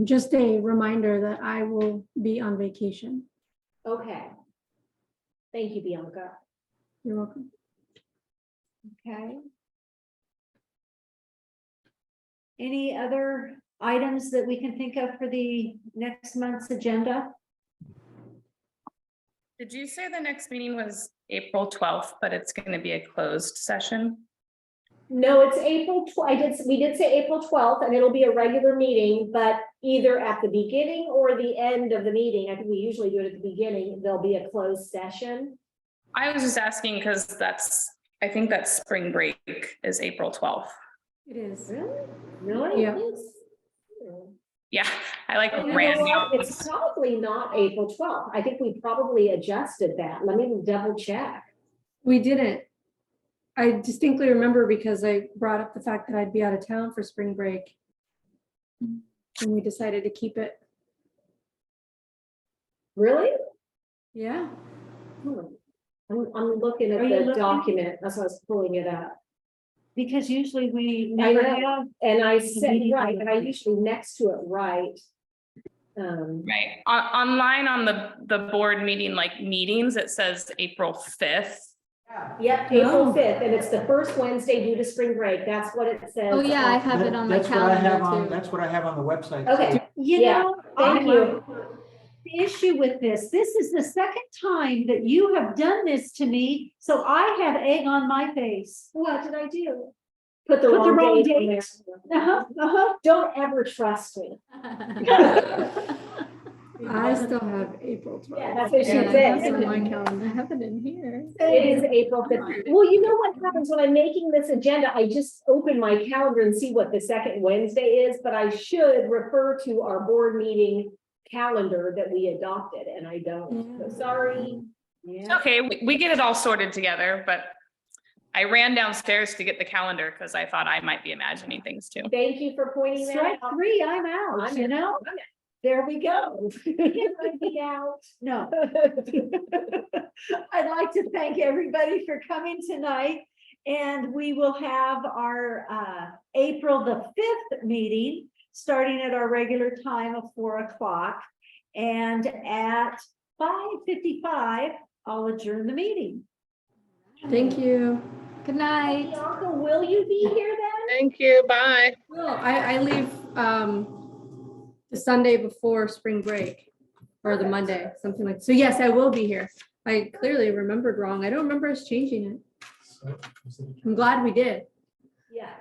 Just a reminder that I will be on vacation. Okay. Thank you, Bianca. You're welcome. Okay. Any other items that we can think of for the next month's agenda? Did you say the next meeting was April 12th, but it's going to be a closed session? No, it's April, we did say April 12th, and it'll be a regular meeting, but either at the beginning or the end of the meeting, I think we usually do it at the beginning, there'll be a closed session. I was just asking because I think that spring break is April 12th. It is. Really? Really? Yeah. Yes. Yeah, I like You know ran what? down. It's probably not April 12th. I think we probably adjusted that. Let me double check. We didn't. I distinctly remember because I brought up the fact that I'd be out of town for spring break. And we decided to keep it. Really? Yeah. I'm looking at Are you the looking? document. That's why I was pulling it up. Because usually we I never know. have. And I said, meeting right, on and I the- usually next to it, right. Right. Online on the board meeting, like meetings, it says April 5th. Yep, April Oh. 5th, and it's the first Wednesday due to spring break. That's what it says. Oh, yeah, I have it on my That's what I have calendar on, too. that's what I have on the website. Okay, You Yeah, know, thank you. the issue with this is the second time that you have done this to me, so I have egg on my face. What did I do? Put the Put the wrong wrong date on date. there. Uh-huh. Don't ever trust me. I still have April 12th. Yeah, that's what she Yeah, said. that's on my calendar. I have it in here. It is April 5th. Well, you know what happens when I'm making this agenda? I just open my calendar and see what the second Wednesday is, but I should refer to our board meeting calendar that we adopted, and I don't. So sorry. Yeah. Okay, we get it all sorted together, but I ran downstairs to get the calendar because I thought I might be imagining things too. Thank you for pointing that Strike out. 3, I'm out, you know? There we go. Can I be out? No. I'd like to thank everybody for coming tonight. And we will have our April the 5th meeting, starting at our regular time of 4 o'clock. And at 5:55, I'll adjourn the meeting. Thank you. Good night. Bianca, will you be here then? Thank you. Bye. Well, I leave the Sunday before spring break or the Monday, something like, so yes, I will be here. I clearly remembered wrong. I don't remember us changing it. I'm glad we did. Yeah.